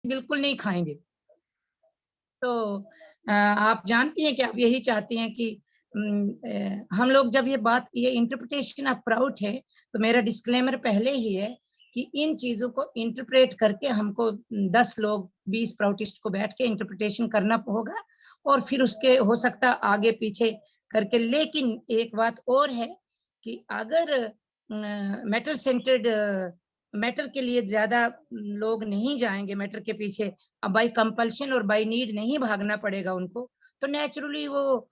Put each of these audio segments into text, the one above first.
बिल्कुल नहीं खाएंगे। तो आप जानती हैं कि आप यही चाहती हैं कि हम लोग जब ये इंटरप्रिटेशन ऑफ प्राउट है, तो मेरा डिस्क्लेमर पहले ही है कि इन चीजों को इंटरप्रेट करके हमको 10 लोग 20 प्राउटिस्ट को बैठ के इंटरप्रिटेशन करना होगा, और फिर उसके हो सकता आगे पीछे करके। लेकिन एक बात और है कि अगर मैटर सेंटर्ड मैटर के लिए ज्यादा लोग नहीं जाएंगे मैटर के पीछे, अब बाई कंपल्शन और बाई नीड नहीं भागना पड़ेगा उनको, तो नेचुरली वो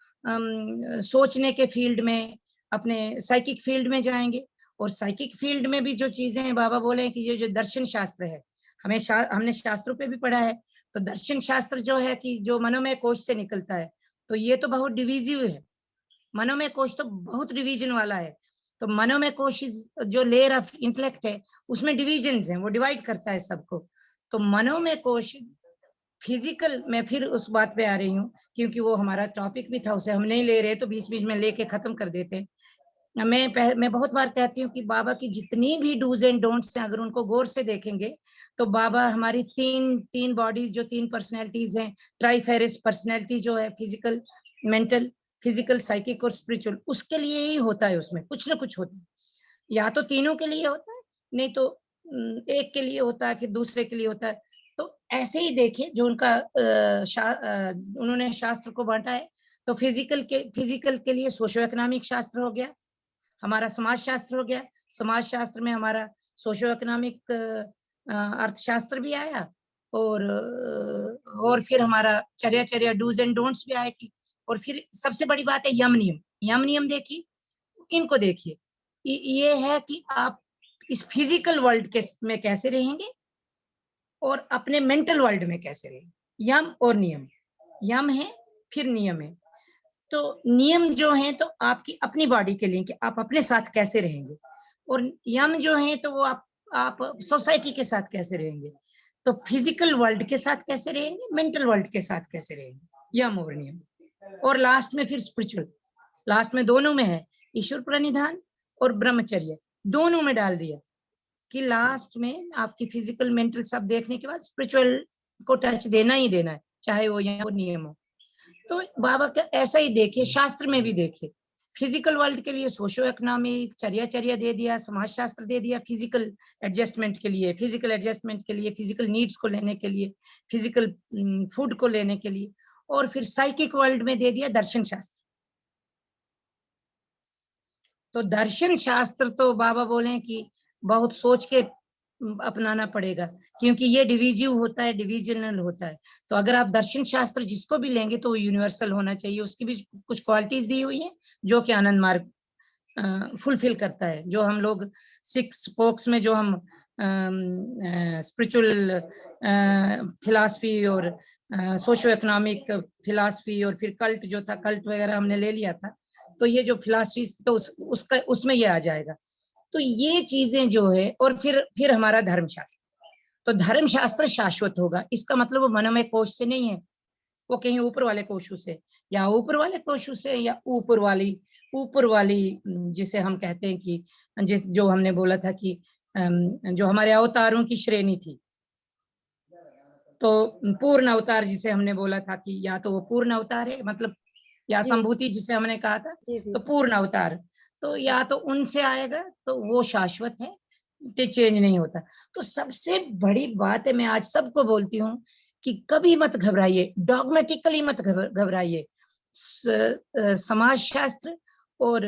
सोचने के फील्ड में, अपने साइकिक फील्ड में जाएंगे। और साइकिक फील्ड में भी जो चीजें हैं, बाबा बोले कि ये जो दर्शन शास्त्र है, हमने शास्त्रों पे भी पढ़ा है, तो दर्शन शास्त्र जो है कि जो मनोमय कोश से निकलता है, तो ये तो बहुत डिविजिव है। मनोमय कोश तो बहुत डिवीजन वाला है। तो मनोमय कोश जो लेयर ऑफ इंटेलेक्ट है, उसमें डिविजन्स हैं, वो डिवाइड करता है सबको। तो मनोमय कोश फिजिकल, मैं फिर उस बात पे आ रही हूँ क्योंकि वो हमारा टॉपिक भी था, उसे हम नहीं ले रहे तो बीच बीच में लेके खत्म कर देते। मैं बहुत बार कहती हूँ कि बाबा की जितनी भी डूज एंड डोंट्स हैं, अगर उनको गौर से देखेंगे तो बाबा हमारी तीन बॉडीज, जो 3 पर्सनैलिटीज हैं, ट्राइफेरिस पर्सनैलिटी जो है, फिजिकल, मेंटल, फिजिकल, साइकिक और स्पिरिचुअल, उसके लिए ही होता है। उसमें कुछ ना कुछ होता है, या तो तीनों के लिए होता है, नहीं तो एक के लिए होता है, फिर दूसरे के लिए होता है। तो ऐसे ही देखिए जो उनका उन्होंने शास्त्र को बांटा है, तो फिजिकल के लिए सोशो इकोनॉमिक शास्त्र हो गया, हमारा समाज शास्त्र हो गया, समाज शास्त्र में हमारा सोशो इकोनॉमिक अर्थशास्त्र भी आया, और फिर हमारा चर्या डूज एंड डोंट्स भी आए की। और फिर सबसे बड़ी बात है यम नियम देखिए, इनको देखिए, ये है कि आप इस फिजिकल वर्ल्ड के में कैसे रहेंगे और अपने मेंटल वर्ल्ड में कैसे रहेंगे। यम और नियम, यम है फिर नियम है। तो नियम जो है तो आपकी अपनी बॉडी के लिए कि आप अपने साथ कैसे रहेंगे, और यम जो है तो वो आप सोसाइटी के साथ कैसे रहेंगे। तो फिजिकल वर्ल्ड के साथ कैसे रहेंगे, मेंटल वर्ल्ड के साथ कैसे रहेंगे, यम और नियम। और लास्ट में फिर स्पिरिचुअल, लास्ट में दोनों में है, ईश्वर प्रणिधान और ब्रह्मचर्य, दोनों में डाल दिया कि लास्ट में आपकी फिजिकल मेंटल सब देखने के बाद स्पिरिचुअल को टच देना ही देना है, चाहे वो यम और नियम हो। तो बाबा का ऐसा ही देखिए, शास्त्र में भी देखिए, फिजिकल वर्ल्ड के लिए सोशो इकोनॉमिक चर्या दे दिया, समाज शास्त्र दे दिया, फिजिकल एडजस्टमेंट के लिए, फिजिकल नीड्स को लेने के लिए, फिजिकल फूड को लेने के लिए, और फिर साइकिक वर्ल्ड में दे दिया दर्शन शास्त्र। तो दर्शन शास्त्र तो बाबा बोले कि बहुत सोच के अपनाना पड़ेगा, क्योंकि ये डिविजिव होता है, डिविजनल होता है। तो अगर आप दर्शन शास्त्र जिसको भी लेंगे तो वो यूनिवर्सल होना चाहिए, उसकी भी कुछ क्वालिटीज दी हुई है जो कि आनंद मार्ग फुलफिल करता है। जो हम लोग 6 स्पोक्स में जो हम स्पिरिचुअल फिलॉसफी और सोशो इकोनॉमिक फिलॉसफी और फिर कल्ट जो था, कल्ट वगैरह हमने ले लिया था, तो ये जो फिलॉसफी तो उसमें ये आ जाएगा। तो ये चीजें जो है, और फिर हमारा धर्मशास्त्र, तो धर्मशास्त्र शाश्वत होगा। इसका मतलब वो मनोमय कोश से नहीं है, वो कहीं ऊपर वाले कोशों से, या ऊपर वाले कोशों से, या ऊपर वाली जिसे हम कहते हैं कि जो हमने बोला था कि जो हमारे अवतारों की श्रेणी थी, तो पूर्ण अवतार जिसे हमने बोला था कि या तो वो पूर्ण अवतार है, मतलब या संभूति जिसे हमने कहा था, तो पूर्ण अवतार, तो या तो उनसे आएगा, तो वो शाश्वत है, चेंज नहीं होता। तो सबसे बड़ी बात है, मैं आज सबको बोलती हूँ कि कभी मत घबराइए, डॉगमेटिकली मत घबराइए। समाज शास्त्र और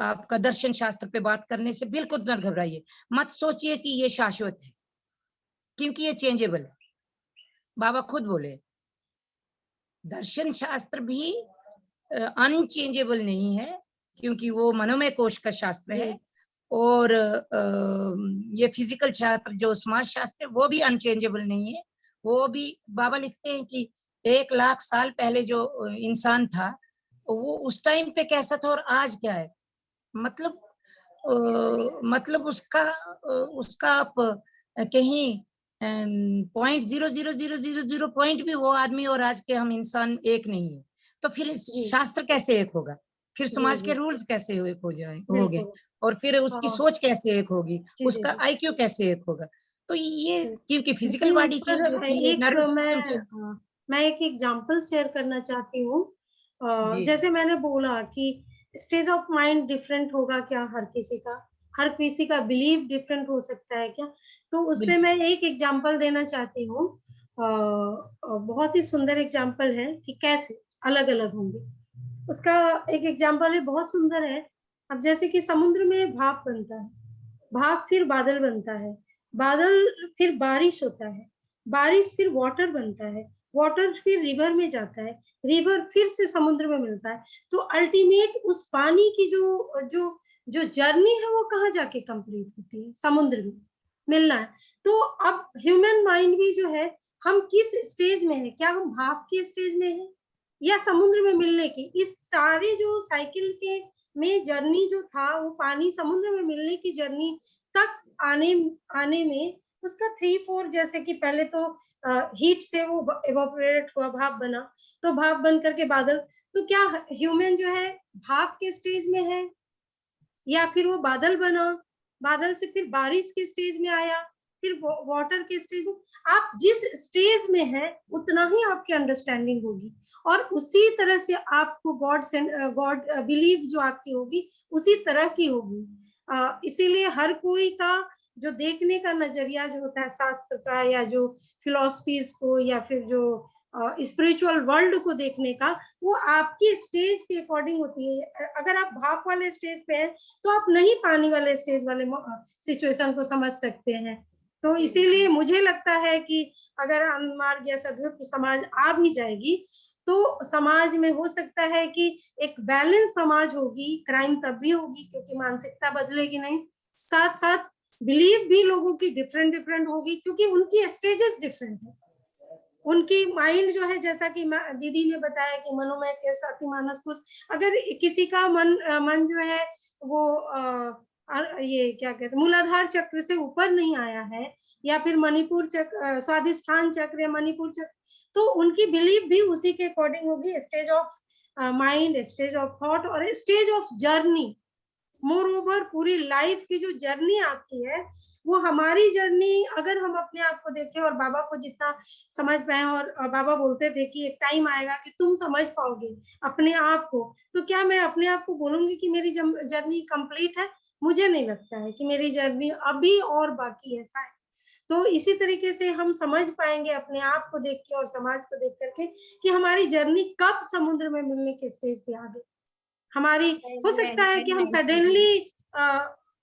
आपका दर्शन शास्त्र पे बात करने से बिल्कुल मत घबराइए। मत सोचिए कि ये शाश्वत है, क्योंकि ये चेंजेबल है। बाबा खुद बोले दर्शन शास्त्र भी अनचेंजेबल नहीं है, क्योंकि वो मनोमय कोश का शास्त्र है, और ये फिजिकल शास्त्र जो समाज शास्त्र है वो भी अनचेंजेबल नहीं है। वो भी बाबा लिखते हैं कि 1 लाख साल पहले जो इंसान था वो उस टाइम पे कैसा था और आज क्या है, मतलब उसका आप कहीं 0.0000 पॉइंट भी वो आदमी और आज के हम इंसान एक नहीं है। तो फिर शास्त्र कैसे एक होगा, फिर समाज के रूल्स कैसे एक हो गए, और फिर उसकी सोच कैसे एक होगी, उसका आईक्यू कैसे एक होगा। तो ये क्योंकि फिजिकल लेकिन बॉडी इस पर चेंज होती है, नर्वस सिस्टम चेंज। मैं एक एग्जांपल शेयर करना चाहती हूँ। जी जैसे मैंने बोला कि स्टेज ऑफ माइंड डिफरेंट होगा क्या, हर किसी का बिलीफ डिफरेंट हो सकता है क्या, तो उस पे बिल्कुल। मैं एक एग्जांपल देना चाहती हूँ। बहुत ही सुंदर एग्जांपल है कि कैसे अलग अलग होंगे। उसका एक एग्जांपल है, बहुत सुंदर है। अब जैसे कि समुद्र में भाप बनता है, भाप फिर बादल बनता है, बादल फिर बारिश होता है, बारिश फिर वाटर बनता है, वाटर फिर रिवर में जाता है, रिवर फिर से समुद्र में मिलता है। तो अल्टीमेट उस पानी की जो जो जो जर्नी है वो कहाँ जाके कंप्लीट होती है, समुद्र में मिलना है। तो अब ह्यूमन माइंड भी जो है, हम किस स्टेज में है, क्या हम भाप के स्टेज में है या समुद्र में मिलने की, इस सारे जो साइकिल के में जर्नी जो था, वो पानी समुद्र में मिलने की जर्नी तक आने आने में उसका 3-4, जैसे कि पहले तो हीट से वो इवेपोरेट हुआ, भाप बना, तो भाप बन करके बादल। तो क्या ह्यूमन जो है भाप के स्टेज में है, या फिर वो बादल बना, बादल से फिर बारिश के स्टेज में आया, फिर वाटर के स्टेज में। आप जिस स्टेज में है उतना ही आपकी अंडरस्टैंडिंग होगी, और उसी तरह से आपको गॉड बिलीव जो आपकी होगी उसी तरह की होगी। इसीलिए हर कोई का जो देखने का नजरिया जो होता है शास्त्र का, या जो फिलोसफीज को, या फिर जो स्पिरिचुअल वर्ल्ड को देखने का, वो आपकी स्टेज के अकॉर्डिंग होती है। अगर आप भाप वाले स्टेज पे हैं तो आप नहीं पानी वाले स्टेज वाले सिचुएशन को समझ सकते हैं। तो इसीलिए मुझे लगता है कि अगर अनमार्ग या सदयुग समाज आ भी जाएगी, तो समाज में हो सकता है कि एक बैलेंस समाज होगी, क्राइम तब भी होगी क्योंकि मानसिकता बदलेगी नहीं, साथ साथ बिलीव भी लोगों की डिफरेंट डिफरेंट होगी, क्योंकि उनकी स्टेजेस डिफरेंट है। उनकी माइंड जो है, जैसा कि दीदी ने बताया कि मनोमय के साथ मानस कुछ, अगर किसी का मन जो है वो ये क्या कहते हैं, मूलाधार चक्र से ऊपर नहीं आया है, या फिर मणिपुर चक्र, स्वादिष्ठान चक्र या मणिपुर चक्र, तो उनकी बिलीफ भी उसी के अकॉर्डिंग होगी। Stage of mind, stage of thought और stage of journey, moreover पूरी लाइफ की जो जर्नी आपकी है, वो हमारी जर्नी अगर हम अपने आप को देखें और बाबा को जितना समझ पाए, और बाबा बोलते थे कि एक टाइम आएगा कि तुम समझ पाओगे अपने आप को, तो क्या मैं अपने आप को बोलूंगी कि मेरी जर्नी कंप्लीट है? मुझे नहीं लगता है कि मेरी जर्नी अभी और बाकी है शायद। तो इसी तरीके से हम समझ पाएंगे अपने आप को देख के और समाज को देख करके कि हमारी जर्नी कब समुद्र में मिलने के स्टेज पे आ गई। हमारी हो सकता है कि हम सडनली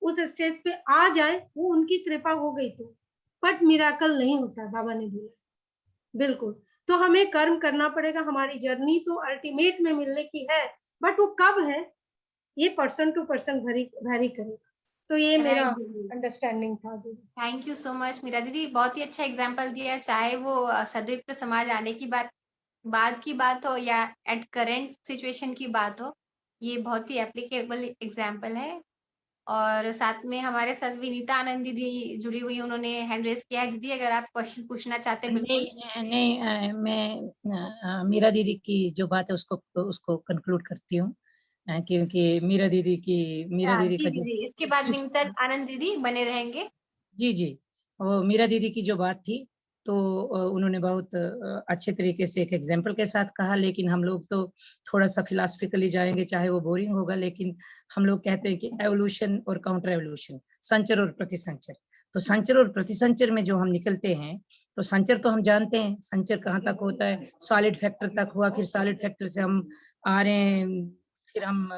उस स्टेज पे आ जाए, वो उनकी कृपा हो गई तो, बट मिराकल नहीं होता, बाबा ने बोला। बिल्कुल। तो हमें कर्म करना पड़ेगा, हमारी जर्नी तो अल्टीमेट में मिलने की है, बट वो कब है ये पर्सन टू पर्सन वेरी करेगा। तो ये मेरा राइट दीदी, अंडरस्टैंडिंग था दीदी। Thank you so much Meera दीदी, बहुत ही अच्छा एग्जाम्पल दिया। चाहे वो सदविप्र समाज आने की बात हो या एट करेंट सिचुएशन की बात हो, ये बहुत ही एप्लीकेबल एग्जाम्पल है। और साथ में हमारे साथ विनीता आनंद दीदी जुड़ी हुई, उन्होंने हैंड रेज किया है। दीदी अगर आप क्वेश्चन पूछना चाहते हैं बिल्कुल। नहीं, मैं मीरा दीदी की जो बात है उसको उसको कंक्लूड करती हूँ, क्योंकि मीरा दीदी जी का जो दीदी, इसके बाद विनीता आनंद दीदी बने रहेंगे। जी, वो मीरा दीदी की जो बात थी, तो उन्होंने बहुत अच्छे तरीके से एक एग्जाम्पल के साथ कहा, लेकिन हम लोग तो थोड़ा सा फिलासफिकली जाएंगे, चाहे वो बोरिंग होगा, लेकिन हम लोग कहते हैं कि एवोल्यूशन और काउंटर एवोल्यूशन, संचर और प्रतिसंचर। तो संचर और प्रतिसंचर में जो हम निकलते हैं, तो संचर तो हम जानते हैं, संचर कहाँ तक होता है, सॉलिड फैक्टर तक हुआ, फिर सॉलिड फैक्टर से हम आ रहे हैं, फिर हम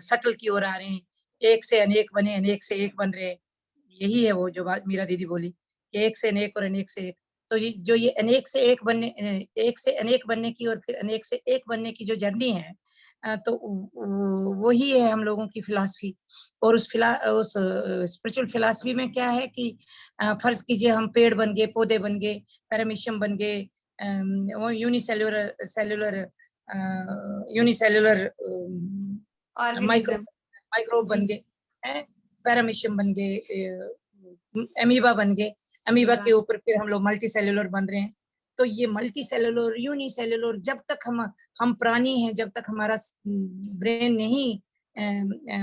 सटल की ओर आ रहे हैं, एक से अनेक बने, अनेक से एक बन रहे हैं। यही है वो जो बात मीरा दीदी बोली कि एक से अनेक और अनेक से एक। तो ये अनेक से एक बनने, एक से अनेक बनने की और फिर अनेक से एक बनने की जो जर्नी है, तो वही है हम लोगों की फिलॉसफी। और उस स्पिरिचुअल फिलॉसफी में क्या है कि फर्ज कीजिए हम पेड़ बन गए, पौधे बन गए, पैरामीशियम बन गए, वो यूनिसेल्युलर ऑर्गेनिज्म। माइक्रोब बन गए, पैरामीशियम बन गए, एमीबा बन गए, एमीबा के ऊपर फिर हम लोग मल्टी सेलुलर बन रहे हैं। तो ये मल्टी सेलुलर, यूनिसेलुलर, जब तक हम प्राणी हैं, जब तक हमारा ब्रेन नहीं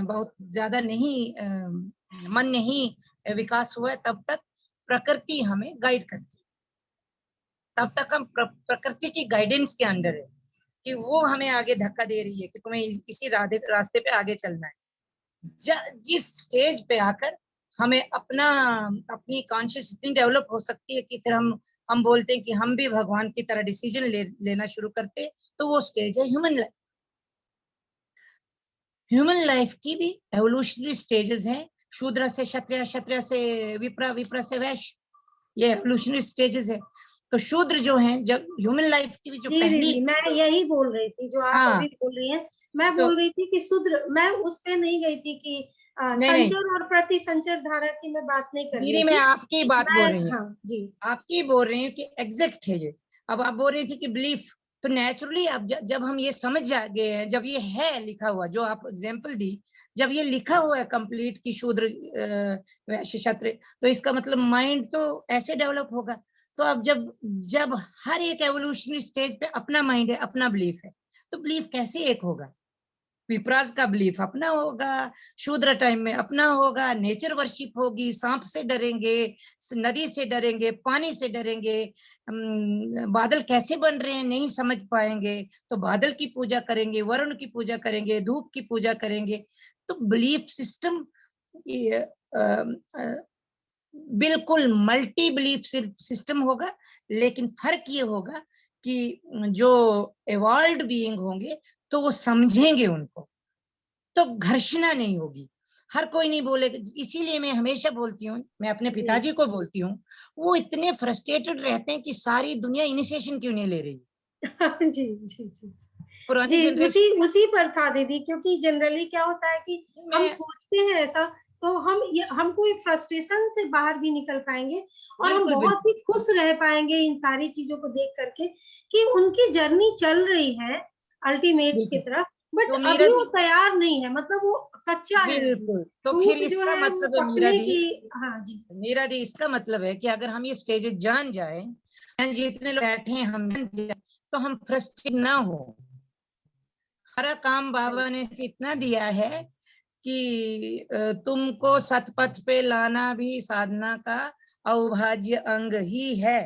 बहुत ज्यादा नहीं मन नहीं विकास हुआ, तब तक प्रकृति हमें गाइड करती है, तब तक हम प्रकृति की गाइडेंस के अंडर है कि वो हमें आगे धक्का दे रही है कि तुम्हें इसी रास्ते पे आगे चलना है। जिस स्टेज पे आकर हमें अपनी कॉन्शियस इतनी डेवलप हो सकती है कि फिर हम बोलते हैं कि हम भी भगवान की तरह डिसीजन लेना शुरू करते, तो वो स्टेज है ह्यूमन लाइफ। ह्यूमन लाइफ की भी एवोल्यूशनरी स्टेजेस हैं, शूद्र से क्षत्रिय, क्षत्रिय से विप्र, विप्र से वैश्य, ये एवोल्यूशनरी स्टेजेस है। तो शूद्र जो हैं, जब ह्यूमन लाइफ की भी जो जी पहली, दीदी, मैं यही बोल रही थी जो आप हाँ, अभी बोल रही हैं। मैं तो बोल रही थी कि शूद्र, मैं उस पे नहीं गई थी कि नहीं नहीं संचर और प्रति संचर धारा की मैं बात नहीं कर रही दीदी, मैं थी। आपकी बात मैं, बोल रही हूँ, हाँ जी, आपकी बोल रही हूँ कि एग्जैक्ट है ये। अब आप बोल रही थी कि बिलीफ, तो नेचुरली अब जब हम ये समझ गए हैं, जब ये है लिखा हुआ, जो आप एग्जाम्पल दी, जब ये लिखा हुआ है कंप्लीट कि शूद्र वैश्य क्षत्रिय, तो इसका मतलब माइंड तो ऐसे डेवलप होगा। तो अब जब जब हर एक एवोल्यूशनरी स्टेज पे अपना माइंड है, अपना बिलीफ है, तो बिलीफ कैसे एक होगा? विपराज का बिलीफ अपना होगा, शूद्र टाइम में अपना होगा, नेचर वर्शिप होगी, सांप से डरेंगे, नदी से डरेंगे, पानी से डरेंगे, बादल कैसे बन रहे हैं नहीं समझ पाएंगे, तो बादल की पूजा करेंगे, वरुण की पूजा करेंगे, धूप की पूजा करेंगे। तो बिलीफ सिस्टम बिल्कुल मल्टी बिलीफ सिस्टम होगा, लेकिन फर्क ये होगा कि जो एवॉल्व्ड बीइंग होंगे तो वो समझेंगे उनको, तो घर्षणा नहीं होगी। हर कोई नहीं बोलेगा। इसीलिए मैं हमेशा बोलती हूँ, मैं अपने जी पिताजी को बोलती हूँ, वो इतने फ्रस्ट्रेटेड रहते हैं कि सारी दुनिया इनिशिएशन क्यों नहीं ले रही। जी जी जी पुरानी जी, उसी जनरेशन उसी पर था दीदी, क्योंकि जनरली क्या होता है कि हम में, सोचते हैं ऐसा, तो हम कोई फ्रस्ट्रेशन से बाहर भी निकल पाएंगे और हम बिल्कुल बहुत बिल्कुल, ही खुश रह पाएंगे इन सारी चीजों को देख करके कि उनकी जर्नी चल रही है अल्टीमेट की बिल्कुल। तरफ, बट तो मीरा अभी वो दी, तैयार नहीं है, मतलब वो कच्चा है अभी, बिल्कुल, तो फिर फ्रूट जो इसका है वो मतलब है मीरा पकने दी, की। हाँ जी, इसका मतलब है कि अगर हम ये स्टेजेस जान जाए, जितने लोग बैठे हैं हम जान जाए, तो हम फ्रस्ट्रेट ना हो। हमारा काम बाबा ने इतना दिया है कि तुमको सतपथ पे लाना भी साधना का अविभाज्य अंग ही है।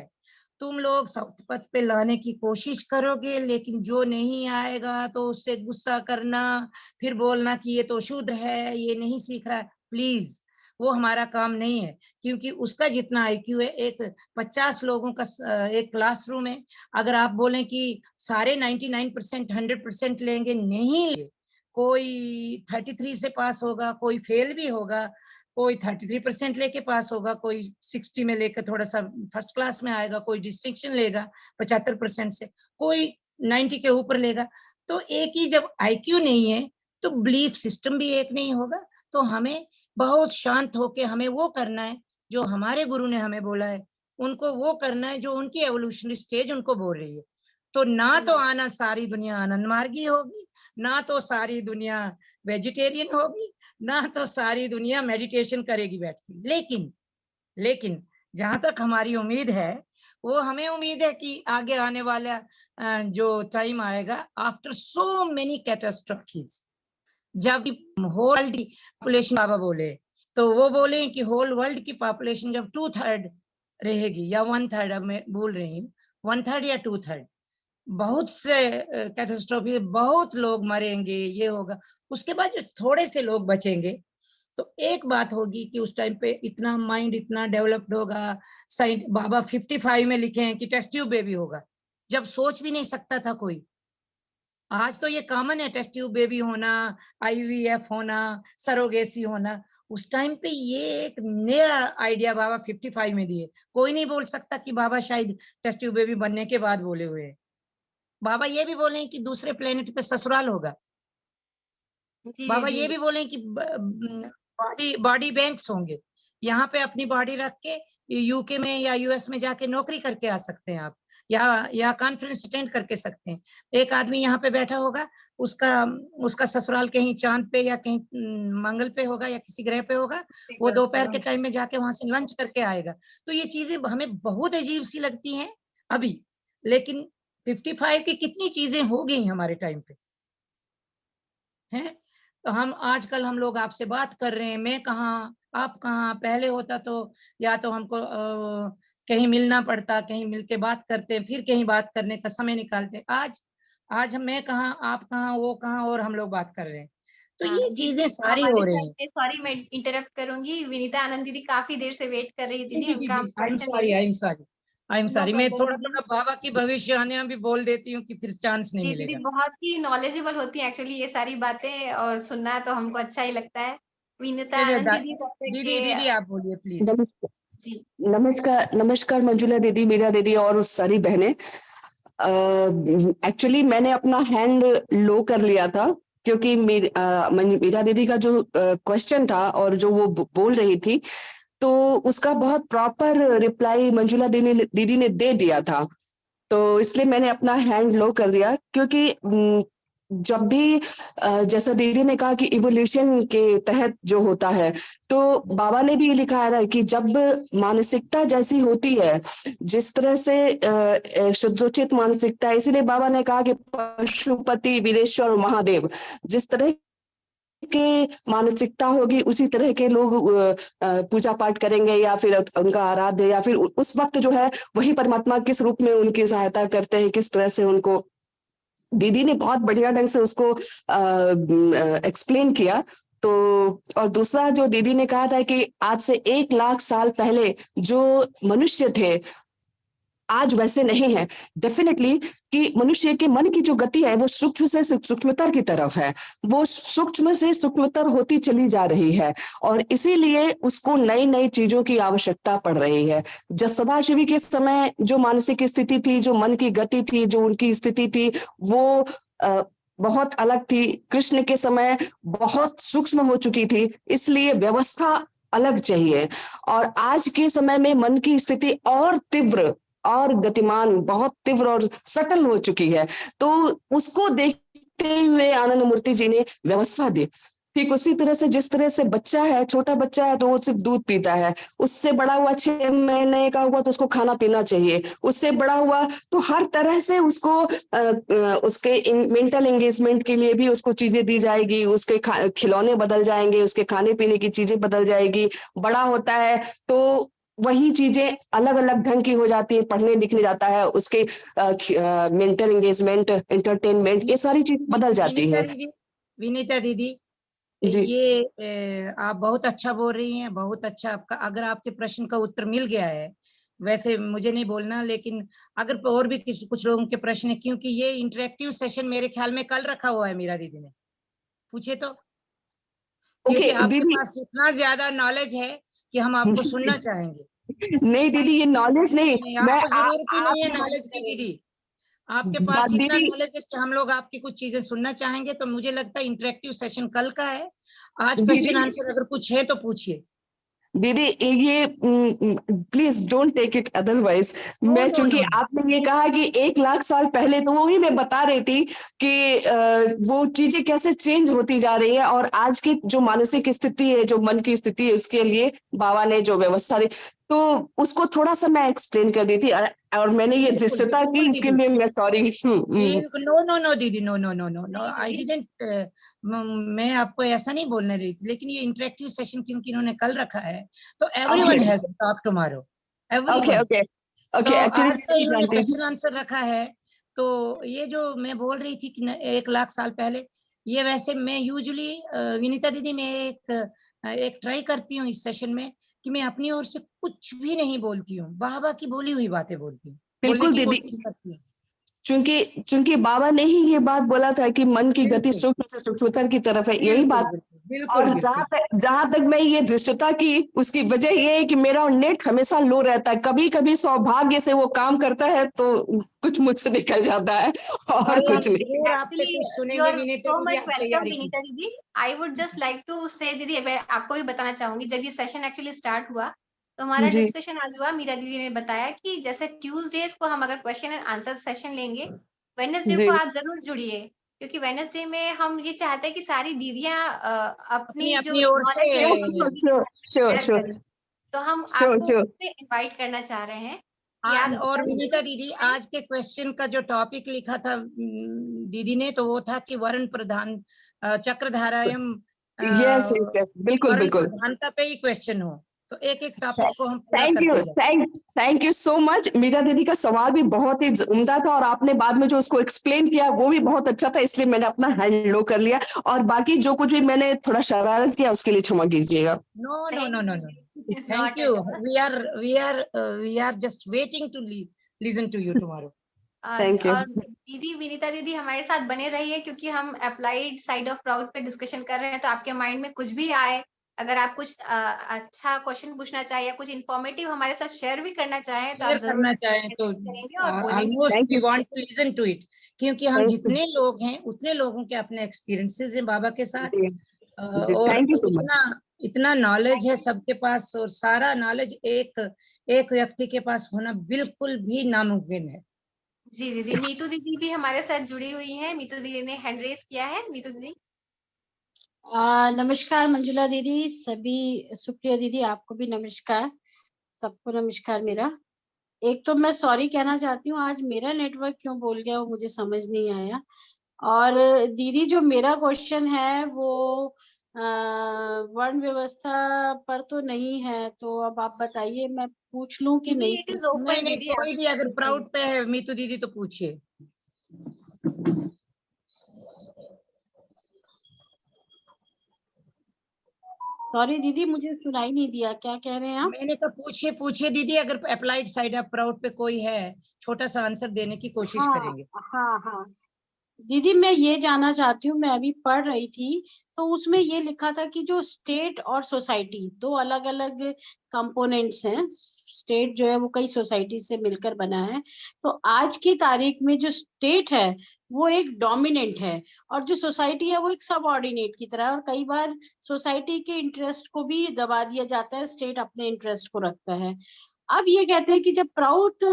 तुम लोग सतपथ पे लाने की कोशिश करोगे, लेकिन जो नहीं आएगा तो उससे गुस्सा करना, फिर बोलना कि ये तो शूद्र है, ये नहीं सीख रहा है। प्लीज, वो हमारा काम नहीं है, क्योंकि उसका जितना आईक्यू है, एक 50 लोगों का एक क्लासरूम है, अगर आप बोलें कि सारे 99% 100% लेंगे, नहीं ले, कोई 33 से पास होगा, कोई फेल भी होगा, कोई 33% लेके पास होगा, कोई 60 में लेकर थोड़ा सा फर्स्ट क्लास में आएगा, कोई डिस्टिंक्शन लेगा 75% से, कोई 90 के ऊपर लेगा। तो एक ही जब आईक्यू नहीं है, तो बिलीफ सिस्टम भी एक नहीं होगा। तो हमें बहुत शांत होके हमें वो करना है जो हमारे गुरु ने हमें बोला है, उनको वो करना है जो उनकी एवोल्यूशनरी स्टेज उनको बोल रही है। तो ना तो आना सारी दुनिया आनंद मार्गी होगी, ना तो सारी दुनिया वेजिटेरियन होगी, ना तो सारी दुनिया मेडिटेशन करेगी बैठ के। लेकिन जहां तक हमारी उम्मीद है, वो हमें उम्मीद है कि आगे आने वाला जो टाइम आएगा, आफ्टर सो मेनी कैटास्ट्रॉफीज, जब होल वर्ल्ड की पॉपुलेशन, बाबा बोले, तो वो बोले कि होल वर्ल्ड की पॉपुलेशन जब 2/3 रहेगी या 1/3, अब मैं भूल रही हूँ, 1/3 या 2/3, बहुत से कैटास्ट्रोफी, बहुत लोग मरेंगे, ये होगा, उसके बाद जो थोड़े से लोग बचेंगे, तो एक बात होगी कि उस टाइम पे इतना माइंड इतना डेवलप्ड होगा। साइंस बाबा 55 में लिखे हैं कि टेस्ट ट्यूब बेबी होगा, जब सोच भी नहीं सकता था कोई। आज तो ये कॉमन है, टेस्ट ट्यूब बेबी होना, आईवीएफ होना, सरोगेसी होना। उस टाइम पे ये एक नया आइडिया बाबा 55 में दिए। कोई नहीं बोल सकता कि बाबा शायद टेस्ट ट्यूब बेबी बनने के बाद बोले हुए हैं। बाबा ये भी बोले कि दूसरे प्लेनेट पे ससुराल होगा। जी बाबा जी ये भी बोले कि बॉडी बॉडी बैंक्स होंगे, यहाँ पे अपनी बॉडी रख के यूके में या यूएस में जाके नौकरी करके आ सकते हैं आप, या कॉन्फ्रेंस अटेंड करके सकते हैं। एक आदमी यहाँ पे बैठा होगा, उसका उसका ससुराल कहीं चांद पे या कहीं मंगल पे होगा या किसी ग्रह पे होगा, वो दोपहर के टाइम में जाके वहां से लंच करके आएगा। तो ये चीजें हमें बहुत अजीब सी लगती हैं अभी, लेकिन 55 की कितनी चीजें हो गई हमारे टाइम पे हैं। तो हम आजकल हम लोग आपसे बात कर रहे हैं, मैं कहाँ आप कहाँ, पहले होता तो या तो हमको कहीं मिलना पड़ता, कहीं मिलके बात करते, फिर कहीं बात करने का समय निकालते। आज मैं कहाँ, आप कहाँ, वो कहाँ, और हम लोग बात कर रहे हैं। तो हाँ, ये दीदी चीजें सारी हो हमारे रही साइड हैं। पे, सॉरी मैं इंटरप्ट करूंगी, विनीता आनंद दीदी काफी देर से वेट कर रही है जी दीदी, जी जी उनका जी, हम आई एम क्वेश्चन सॉरी, लेंगे। I am sorry, I am no sorry. मैं प्रॉब्लम थोड़ा दीदी। थोड़ा बाबा की भविष्यवाणियां भी बोल देती हूँ कि फिर चांस नहीं जी दीदी मिलेगा। बहुत ही नॉलेजेबल होती है एक्चुअली ये सारी बातें, और सुनना तो हमको अच्छा ही लगता है। विनीता चलिए आनंद दीदी तब तक दीदी के दीदी आप बोलिए प्लीज। नमस्कार। जी नमस्कार नमस्कार मंजुला दीदी, मीरा दीदी और सारी बहनें। एक्चुअली मैंने अपना हैंड लो कर लिया था क्योंकि मीरा दीदी का जो क्वेश्चन था और जो वो बोल रही थी, तो उसका बहुत प्रॉपर रिप्लाई मंजुला दीदी ने दे दिया था। तो इसलिए मैंने अपना हैंड लो कर दिया क्योंकि जब भी जैसा दीदी ने कहा कि इवोल्यूशन के तहत जो होता है, तो बाबा ने भी लिखा है ना कि जब मानसिकता जैसी होती है, जिस तरह से शुद्धोचित मानसिकता है, इसीलिए बाबा ने कहा कि पशुपति, वीरेश्वर और महादेव, जिस तरह के मानसिकता होगी उसी तरह के लोग पूजा पाठ करेंगे या फिर उनका आराध्य, या फिर उस वक्त जो है वही परमात्मा किस रूप में उनकी सहायता करते हैं, किस तरह से उनको। दीदी ने बहुत बढ़िया ढंग से उसको एक्सप्लेन किया। तो और दूसरा जो दीदी ने कहा था कि आज से 1 लाख साल पहले जो मनुष्य थे आज वैसे नहीं है। डेफिनेटली कि मनुष्य के मन की जो गति है वो सूक्ष्म से सूक्ष्मतर की तरफ है, वो सूक्ष्म से सूक्ष्मतर होती चली जा रही है, और इसीलिए उसको नई नई चीजों की आवश्यकता पड़ रही है। जब सदाशिवी के समय जो मानसिक स्थिति थी, जो मन की गति थी, जो उनकी स्थिति थी, वो बहुत अलग थी। कृष्ण के समय बहुत सूक्ष्म हो चुकी थी, इसलिए व्यवस्था अलग चाहिए। और आज के समय में मन की स्थिति और तीव्र और गतिमान, बहुत तीव्र और सटल हो चुकी है। तो उसको देखते हुए आनंद मूर्ति जी ने व्यवस्था दी। ठीक उसी तरह से जिस तरह से बच्चा है, छोटा बच्चा है तो वो सिर्फ दूध पीता है, उससे बड़ा हुआ 6 महीने का हुआ तो उसको खाना पीना चाहिए, उससे बड़ा हुआ तो हर तरह से उसको उसके मेंटल एंगेजमेंट के लिए भी उसको चीजें दी जाएगी, उसके खिलौने बदल जाएंगे, उसके खाने पीने की चीजें बदल जाएगी। बड़ा होता है तो वही चीजें अलग अलग ढंग की हो जाती है, पढ़ने लिखने जाता है, उसके मेंटल एंगेजमेंट, एंटरटेनमेंट, ये सारी चीज बदल जाती विनीता है। दीदी, विनीता दीदी, जी ये आप बहुत अच्छा बोल रही हैं, बहुत अच्छा। आपका अगर आपके प्रश्न का उत्तर मिल गया है, वैसे मुझे नहीं बोलना, लेकिन अगर और भी कुछ लोगों के प्रश्न है, क्योंकि ये इंटरेक्टिव सेशन मेरे ख्याल में कल रखा हुआ है मीरा दीदी ने, पूछे तो, ओके क्योंकि आपके दीदी। पास इतना ज्यादा नॉलेज है कि हम आपको सुनना चाहेंगे। नहीं दीदी, ये नॉलेज नहीं, नहीं, मैं आपको जरूरत ही नहीं है आपकी बात नॉलेज की कर रही दीदी, आपके हूँ। पास इतना दीदी नॉलेज है कि हम लोग आपकी कुछ चीजें सुनना चाहेंगे। तो मुझे लगता है इंटरेक्टिव सेशन कल का है, आज क्वेश्चन दीदी आंसर अगर कुछ है तो पूछिए। दीदी ये please don't take it otherwise. No मैं नो चूंकि नो। आपने ये कहा कि 1 लाख साल पहले, तो वही मैं बता रही थी कि वो चीजें कैसे चेंज होती जा रही है, और आज की जो मानसिक स्थिति है, जो मन की स्थिति है, उसके लिए बाबा ने जो व्यवस्था दी, तो उसको थोड़ा सा मैं एक्सप्लेन कर दी थी। और मैंने ये बिल्कुल धृष्टता की, बिल्कुल इसके दीदी, लिए मैं सॉरी। बिल्कुल। नो नो नो दीदी, no no no no no, नहीं आई दीदी। डिडंट, मैं आपको ऐसा नहीं बोलने रही थी, लेकिन ये इंटरेक्टिव सेशन क्योंकि इन्होंने कल रखा है, तो okay everyone has to talk tomorrow, okay everyone. Okay so okay, आज तो एक्चुअली इन्होंने जानती हूँ। क्वेश्चन आंसर रखा है। तो ये जो मैं बोल रही थी कि 1 लाख साल पहले, ये वैसे मैं यूजुअली, विनीता दीदी, मैं एक ट्राई करती हूँ इस सेशन में कि मैं अपनी ओर से कुछ भी नहीं बोलती हूँ, बाबा की बोली हुई बातें बोलती हूँ, बोलने बिल्कुल की दीदी, कोशिश करती हूँ। चूंकि चूंकि बाबा ने ही ये बात बोला था कि मन की गति बिल्कुल सूक्ष्म से सूक्ष्मतर की तरफ है, यही बिल्कुल बात। बिल्कुल बिल्कुल और बिल्कुल। जहां तक मैं ये धृष्टता की, उसकी वजह ये है कि मेरा नेट हमेशा लो रहता है। कभी कभी सौभाग्य से वो काम करता है तो कुछ मुझसे निकल जाता है, और कल हम कुछ नहीं। जरूर आपसे एक्चुअली कुछ यू सुनेंगे आर विनीता सो दीदी, मच आप वेलकम तैयारी विनीता कीजिए। दीदी। I would just like to say दीदी, मैं आपको भी बताना चाहूंगी, जब ये सेशन एक्चुअली स्टार्ट हुआ तो हमारा जी डिस्कशन आज हुआ, मीरा दीदी ने बताया कि जैसे ट्यूसडेज को हम अगर क्वेश्चन एंड आंसर सेशन लेंगे, वेडनेसडे जी को आप जरूर जुड़िए, क्योंकि वेडनेसडे में हम ये चाहते हैं कि सारी दीदियां अपनी अपनी जो अपनी ओर से। नॉलेज है sure sure sure share sure करें। तो हम श्योर आपको श्योर। उसमें इनवाइट करना चाह रहे हैं कि आज आप और जरूर विनीता दीदी, जुड़ें। आज के क्वेश्चन का जो टॉपिक लिखा था दीदी ने, तो वो था कि वर्ण प्रधान चक्रधारायम यस यस, बिल्कुल फौरन बिल्कुल। प्रधानता पे ही क्वेश्चन हो, तो एक एक टॉपिक को हम पूरा थैंक यू, करते जाए। Thank you so much. Meera दीदी का सवाल भी बहुत ही उम्दा था और आपने बाद में जो उसको एक्सप्लेन किया वो भी बहुत अच्छा था, इसलिए मैंने अपना हैंड लो कर लिया। और बाकी जो कुछ भी मैंने थोड़ा शरारत किया उसके लिए क्षमा कीजिएगा। No, no, no, no, no. Thank Not you. at all. We are just waiting to listen to you tomorrow. Thank you. और दीदी विनीता दीदी हमारे साथ बने रहिए, क्योंकि हम अप्लाइड साइड ऑफ प्राउड पे डिस्कशन कर रहे हैं। तो आपके माइंड में कुछ भी आए, अगर आप कुछ अच्छा क्वेश्चन पूछना चाहे या कुछ इन्फॉर्मेटिव हमारे साथ शेयर भी करना चाहें, तो आप शेयर जरूर करना चाहें तो करेंगे और बोलेंगे। Almost thank we you, want to listen to it, क्योंकि हम थैंक यू जितने लोग हैं उतने लोगों के अपने एक्सपीरियंसेस हैं बाबा के साथ। जी, और थैंक यू सो मच। इतना इतना नॉलेज है सबके पास, और सारा नॉलेज एक व्यक्ति के पास होना बिल्कुल भी नामुमकिन है। जी दीदी, मीतू दीदी भी हमारे साथ जुड़ी हुई है। मीतू दीदी ने हैंड रेस किया है। मीतू दीदी। नमस्कार मंजुला दीदी, सभी सुप्रिया दीदी, आपको भी नमस्कार, सबको नमस्कार मेरा। एक तो मैं सॉरी कहना चाहती हूँ, आज मेरा नेटवर्क क्यों बोल गया वो मुझे समझ नहीं आया। और दीदी जो मेरा क्वेश्चन है वो वर्ण व्यवस्था पर तो नहीं है, तो अब आप बताइए मैं पूछ लूं कि दीदी नहीं इट इज पूछ? नहीं ओपन नहीं, दीदी। कोई भी अगर प्राउड पे है मीतू दीदी तो पूछिए। सॉरी दीदी, मुझे सुनाई नहीं दिया, क्या कह रहे हैं आप? मैंने कहा पूछिए पूछिए दीदी, अगर अप्लाइड साइड ऑफ प्राउड पे कोई है, छोटा सा आंसर देने की कोशिश हाँ करेंगे। हाँ हाँ दीदी, मैं ये जानना चाहती हूँ, मैं अभी पढ़ रही थी तो उसमें ये लिखा था कि जो स्टेट और सोसाइटी दो अलग अलग कंपोनेंट्स हैं। स्टेट जो है वो कई सोसाइटी से मिलकर बना है, तो आज की तारीख में जो स्टेट है वो एक डोमिनेंट है और जो सोसाइटी है वो एक सबऑर्डिनेट की तरह है। और कई बार सोसाइटी के इंटरेस्ट को भी दबा दिया जाता है, स्टेट अपने इंटरेस्ट को रखता है। अब ये कहते हैं कि जब प्राउड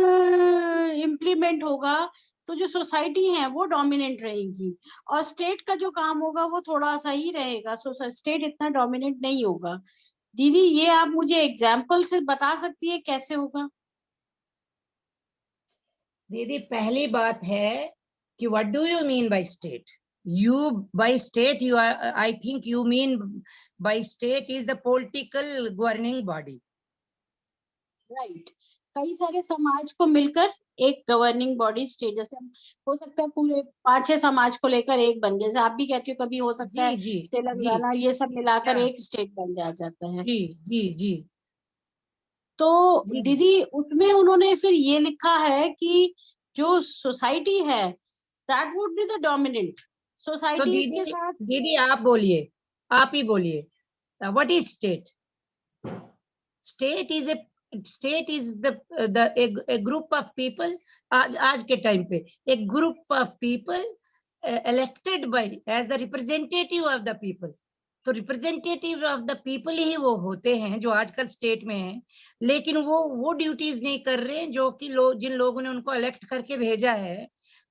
इम्प्लीमेंट होगा तो जो सोसाइटी है वो डोमिनेंट रहेगी और स्टेट का जो काम होगा वो थोड़ा सा ही रहेगा, स्टेट इतना डोमिनेंट नहीं होगा। दीदी ये आप मुझे एग्जाम्पल से बता सकती है कैसे होगा? दीदी पहली बात है कि what do you mean by state? You by state you I think you mean by state is the political governing body. Right, कई सारे समाज को मिलकर एक गवर्निंग बॉडी स्टेट, जैसे हो सकता है पूरे 5-6 समाज को लेकर एक बन, जैसे आप भी कहती हो कभी हो सकता है जी जी जी तेलंगाना, ये सब मिलाकर हाँ, एक स्टेट बन जाता है। जी जी जी तो जी दीदी उसमें उन्होंने फिर ये लिखा है कि जो सोसाइटी है that would be the dominant, तो सोसाइटीज दीदी के साथ। दीदी आप बोलिए, आप ही बोलिए, what is state? State is the a group of people, आज के टाइम पे एक group of people elected by as the representative of the people। तो रिप्रेजेंटेटिव ऑफ द पीपल ही वो होते हैं जो आजकल स्टेट में हैं, लेकिन वो ड्यूटीज नहीं कर रहे जो कि जिन लोगों ने उनको इलेक्ट करके भेजा है।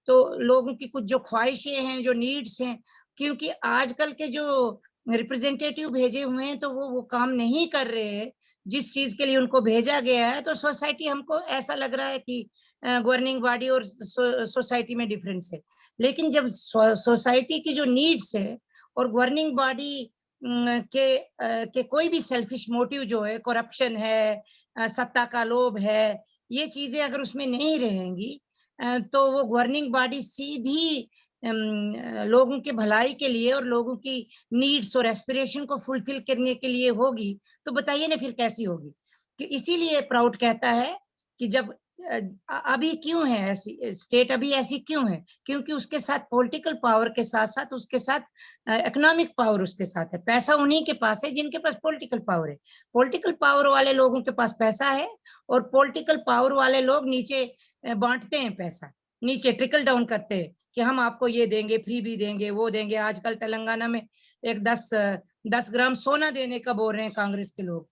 तो लोगों की कुछ जो ख्वाहिशें हैं, जो नीड्स हैं, क्योंकि आजकल के जो रिप्रेजेंटेटिव भेजे हुए हैं तो वो काम नहीं कर रहे हैं जिस चीज के लिए उनको भेजा गया है। तो सोसाइटी, हमको ऐसा लग रहा है कि गवर्निंग बॉडी और सोसाइटी में डिफरेंस है, लेकिन जब सोसाइटी की जो नीड्स है और गवर्निंग बॉडी के कोई भी सेल्फिश मोटिव जो है, करप्शन है, सत्ता का लोभ है, ये चीजें अगर उसमें नहीं रहेंगी तो वो गवर्निंग बॉडी सीधी लोगों के भलाई के लिए और लोगों की नीड्स और एस्पिरेशन को फुलफिल करने के लिए होगी। तो बताइए ना फिर कैसी होगी? कि इसीलिए प्राउड कहता है कि जब अभी क्यों है ऐसी स्टेट, अभी ऐसी क्यों है? क्योंकि उसके साथ पॉलिटिकल पावर के साथ साथ उसके साथ इकोनॉमिक पावर उसके साथ है। पैसा उन्हीं के पास है जिनके पास पॉलिटिकल पावर है। पॉलिटिकल पावर वाले लोगों के पास पैसा है और पॉलिटिकल पावर वाले लोग नीचे बांटते हैं पैसा, नीचे ट्रिकल डाउन करते हैं कि हम आपको ये देंगे, फ्री भी देंगे, वो देंगे। आजकल तेलंगाना में एक 10 ग्राम सोना देने का बोल रहे हैं कांग्रेस के लोग,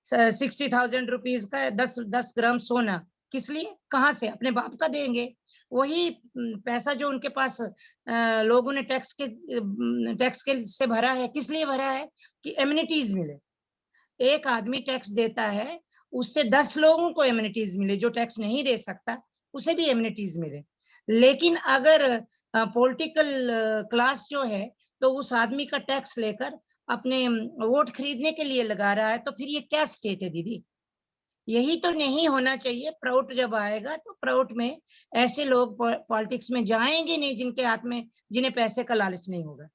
60,000 रुपीज का 10 ग्राम सोना। किस लिए? कहाँ से? अपने बाप का देंगे। वही पैसा जो उनके पास लोगों ने टैक्स के से भरा है, किस लिए भरा है? कि एमिनिटीज मिले। एक आदमी टैक्स देता है, उससे 10 लोगों को एमिनिटीज मिले, जो टैक्स नहीं दे सकता उसे भी एमिनिटीज मिले। लेकिन अगर पॉलिटिकल क्लास जो है तो उस आदमी का टैक्स लेकर अपने वोट खरीदने के लिए लगा रहा है, तो फिर ये क्या स्टेट है दीदी? यही तो नहीं होना चाहिए। प्राउड जब आएगा तो प्राउड में ऐसे लोग पॉलिटिक्स में जाएंगे नहीं जिनके हाथ में, जिन्हें पैसे का लालच नहीं होगा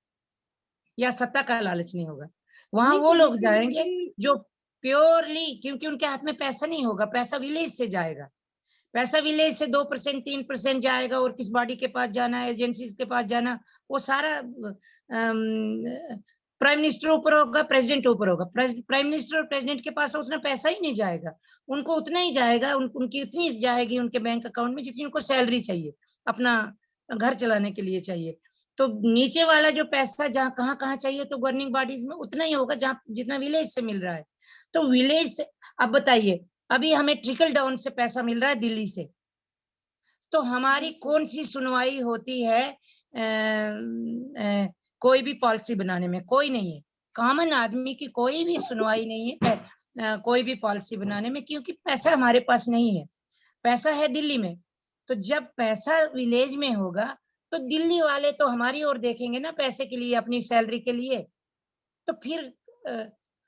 या सत्ता का लालच नहीं होगा। वहां वो लोग जाएंगे जो प्योरली, क्योंकि उनके हाथ में पैसा नहीं होगा, पैसा विलेज से जाएगा, पैसा विलेज से 2% 3% जाएगा, और किस बॉडी के पास जाना है, एजेंसीज के पास जाना, वो सारा प्राइम मिनिस्टर ऊपर होगा, प्रेसिडेंट ऊपर होगा। प्राइम मिनिस्टर और प्रेसिडेंट के पास तो उतना पैसा ही नहीं जाएगा, उनको उतना ही जाएगा, उनकी उतनी जाएगी उनके बैंक अकाउंट में जितनी उनको सैलरी चाहिए, अपना घर चलाने के लिए चाहिए। तो नीचे वाला जो पैसा जहाँ कहाँ कहाँ चाहिए, तो गवर्निंग बॉडीज में उतना ही होगा जहाँ जितना विलेज से मिल रहा है। तो विलेज से, अब बताइए, अभी हमें ट्रिकल डाउन से पैसा मिल रहा है दिल्ली से, तो हमारी कौन सी सुनवाई होती है कोई भी पॉलिसी बनाने में? कोई नहीं है, कॉमन आदमी की कोई भी सुनवाई नहीं है कोई भी पॉलिसी बनाने में, क्योंकि पैसा हमारे पास नहीं है, पैसा है दिल्ली में। तो जब पैसा विलेज में होगा तो दिल्ली वाले तो हमारी ओर देखेंगे ना पैसे के लिए, अपनी सैलरी के लिए। तो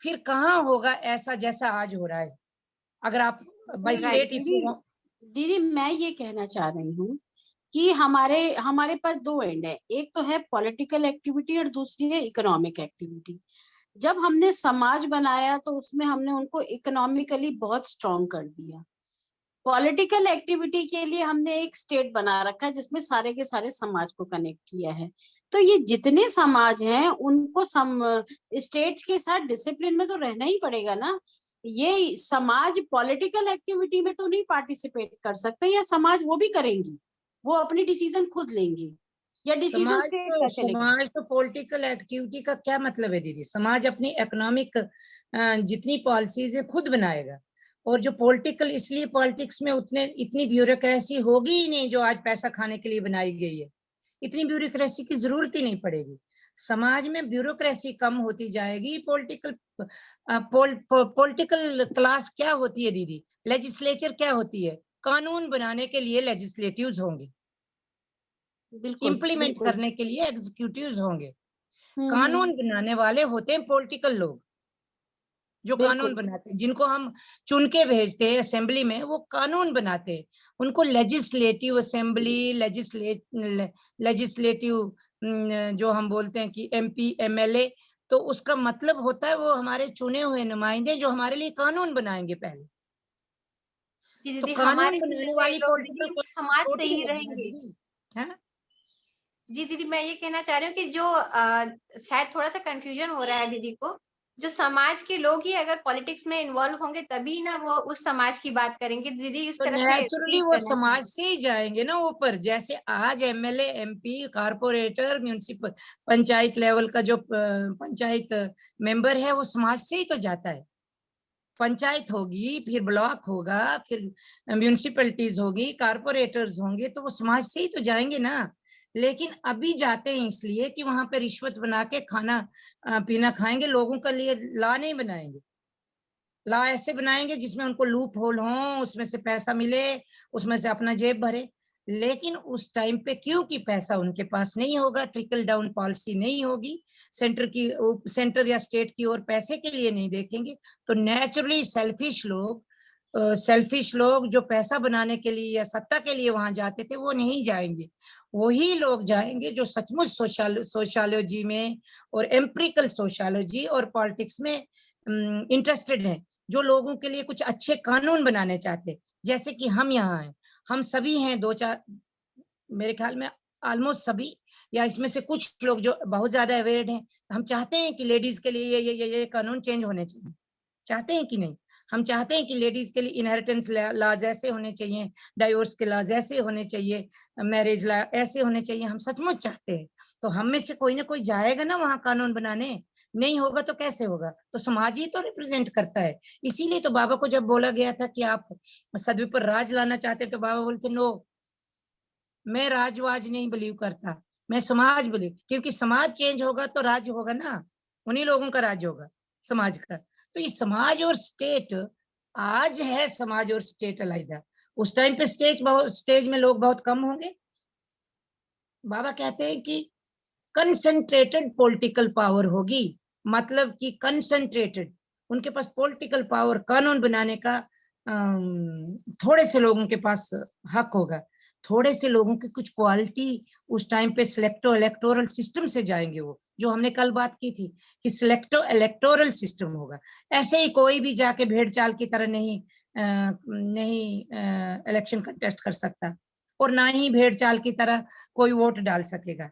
फिर कहाँ होगा ऐसा जैसा आज हो रहा है? अगर आप बाय स्टेट, दीदी मैं ये कहना चाह रही हूँ कि हमारे पास दो एंड है, एक तो है पॉलिटिकल एक्टिविटी और दूसरी है इकोनॉमिक एक्टिविटी। जब हमने समाज बनाया तो उसमें हमने उनको इकोनॉमिकली बहुत स्ट्रॉन्ग कर दिया। पॉलिटिकल एक्टिविटी के लिए हमने एक स्टेट बना रखा है जिसमें सारे के सारे समाज को कनेक्ट किया है। तो ये जितने समाज हैं उनको स्टेट्स के साथ डिसिप्लिन में तो रहना ही पड़ेगा ना। ये समाज पॉलिटिकल एक्टिविटी में तो नहीं पार्टिसिपेट कर सकते, या समाज वो भी करेंगी, वो अपनी डिसीजन खुद लेंगी, या डिसीजन स्टेट का चलेगा। समाज तो पॉलिटिकल एक्टिविटी का क्या मतलब है दीदी? समाज अपनी इकोनॉमिक जितनी पॉलिसीज है खुद बनाएगा, और जो पॉलिटिकल, इसलिए पॉलिटिक्स में इतनी ब्यूरोक्रेसी होगी ही नहीं जो आज पैसा खाने के लिए बनाई गई है। इतनी ब्यूरोक्रेसी की जरूरत ही नहीं पड़ेगी। समाज में ब्यूरोक्रेसी कम होती जाएगी। पॉलिटिकल क्लास क्या होती है दीदी? लेजिस्लेचर क्या होती है? कानून बनाने के लिए लेजिस्लेटिव्स होंगे, इम्प्लीमेंट करने के लिए एग्जीक्यूटिव्स होंगे। कानून बनाने वाले होते हैं पॉलिटिकल लोग, जो कानून बनाते हैं, जिनको हम चुन के भेजते हैं असेंबली में, वो कानून बनाते हैं। उनको लेजिस्लेटिव असेंबली, लेजिस्लेटिव जो हम बोलते हैं कि MP MLA, तो उसका मतलब होता है वो हमारे चुने हुए नुमाइंदे जो हमारे लिए कानून बनाएंगे पहले। तो कानून बनाने वाली पॉलिटिकल समाज से ही रहेंगे। जी दीदी, मैं ये कहना चाह रही हूँ कि जो शायद थोड़ा सा कंफ्यूजन हो रहा है दीदी को, जो समाज के लोग ही अगर पॉलिटिक्स में इन्वॉल्व होंगे तभी ना वो उस समाज की बात करेंगे दीदी, इस तो तरह से नेचुरली वो समाज से ही जाएंगे ना ऊपर। जैसे आज MLA MP corporator municipal panchayat level का जो पंचायत मेंबर है वो समाज से ही तो जाता है। पंचायत होगी, फिर ब्लॉक होगा, फिर म्यूनिसिपैलिटीज होगी, कारपोरेटर्स होंगे, तो वो समाज से ही तो जाएंगे ना। लेकिन अभी जाते हैं इसलिए कि वहां पे रिश्वत बना के खाना पीना खाएंगे, लोगों के लिए लॉ नहीं बनाएंगे। लॉ ऐसे बनाएंगे जिसमें उनको लूप होल हो, उसमें से पैसा मिले, उसमें से अपना जेब भरे। लेकिन उस टाइम पे क्योंकि पैसा उनके पास नहीं होगा, ट्रिकल डाउन पॉलिसी नहीं होगी, सेंटर या स्टेट की ओर पैसे के लिए नहीं देखेंगे, तो नेचुरली सेल्फिश लोग जो पैसा बनाने के लिए या सत्ता के लिए वहां जाते थे वो नहीं जाएंगे। वही लोग जाएंगे जो सचमुच सोशियोलॉजी में और एम्पिरिकल सोशियोलॉजी और पॉलिटिक्स में इंटरेस्टेड हैं, जो लोगों के लिए कुछ अच्छे कानून बनाने चाहते। जैसे कि हम यहाँ हैं, हम सभी हैं, 2-4 मेरे ख्याल में ऑलमोस्ट सभी, या इसमें से कुछ लोग जो बहुत ज्यादा अवेयर्ड हैं। हम चाहते हैं कि लेडीज के लिए ये कानून चेंज होने चाहिए, चाहते हैं कि नहीं? हम चाहते हैं कि लेडीज के लिए इनहेरिटेंस लॉज ऐसे होने चाहिए, डाइवोर्स के लॉज ऐसे होने चाहिए, मैरिज लॉ ऐसे होने चाहिए, हम सचमुच चाहते हैं। तो हम में से कोई ना कोई जाएगा ना वहां कानून बनाने, नहीं होगा तो कैसे होगा? तो समाज ही तो रिप्रेजेंट करता है। इसीलिए तो बाबा को जब बोला गया था कि आप सदवी पर राज लाना चाहते, तो बाबा बोलते नो, मैं राजवाज नहीं बिलीव करता, मैं समाज बिलीव, क्योंकि समाज चेंज होगा तो राज्य होगा ना, उन्हीं लोगों का राज्य होगा, समाज का। तो ये समाज और स्टेट आज है, समाज और स्टेट अलग। उस टाइम पे स्टेज में लोग बहुत कम होंगे। बाबा कहते हैं कि कंसंट्रेटेड पॉलिटिकल पावर होगी, मतलब कि कंसंट्रेटेड, उनके पास पॉलिटिकल पावर, कानून बनाने का थोड़े से लोगों के पास हक होगा, थोड़े से लोगों की कुछ क्वालिटी उस टाइम पे सिलेक्टो इलेक्टोरल सिस्टम से जाएंगे, वो जो हमने कल बात की थी कि सिलेक्टो इलेक्टोरल सिस्टम होगा। ऐसे ही कोई भी जाके भेड़ चाल की तरह नहीं इलेक्शन कंटेस्ट कर सकता, और ना ही भेड़ चाल की तरह कोई वोट डाल सकेगा।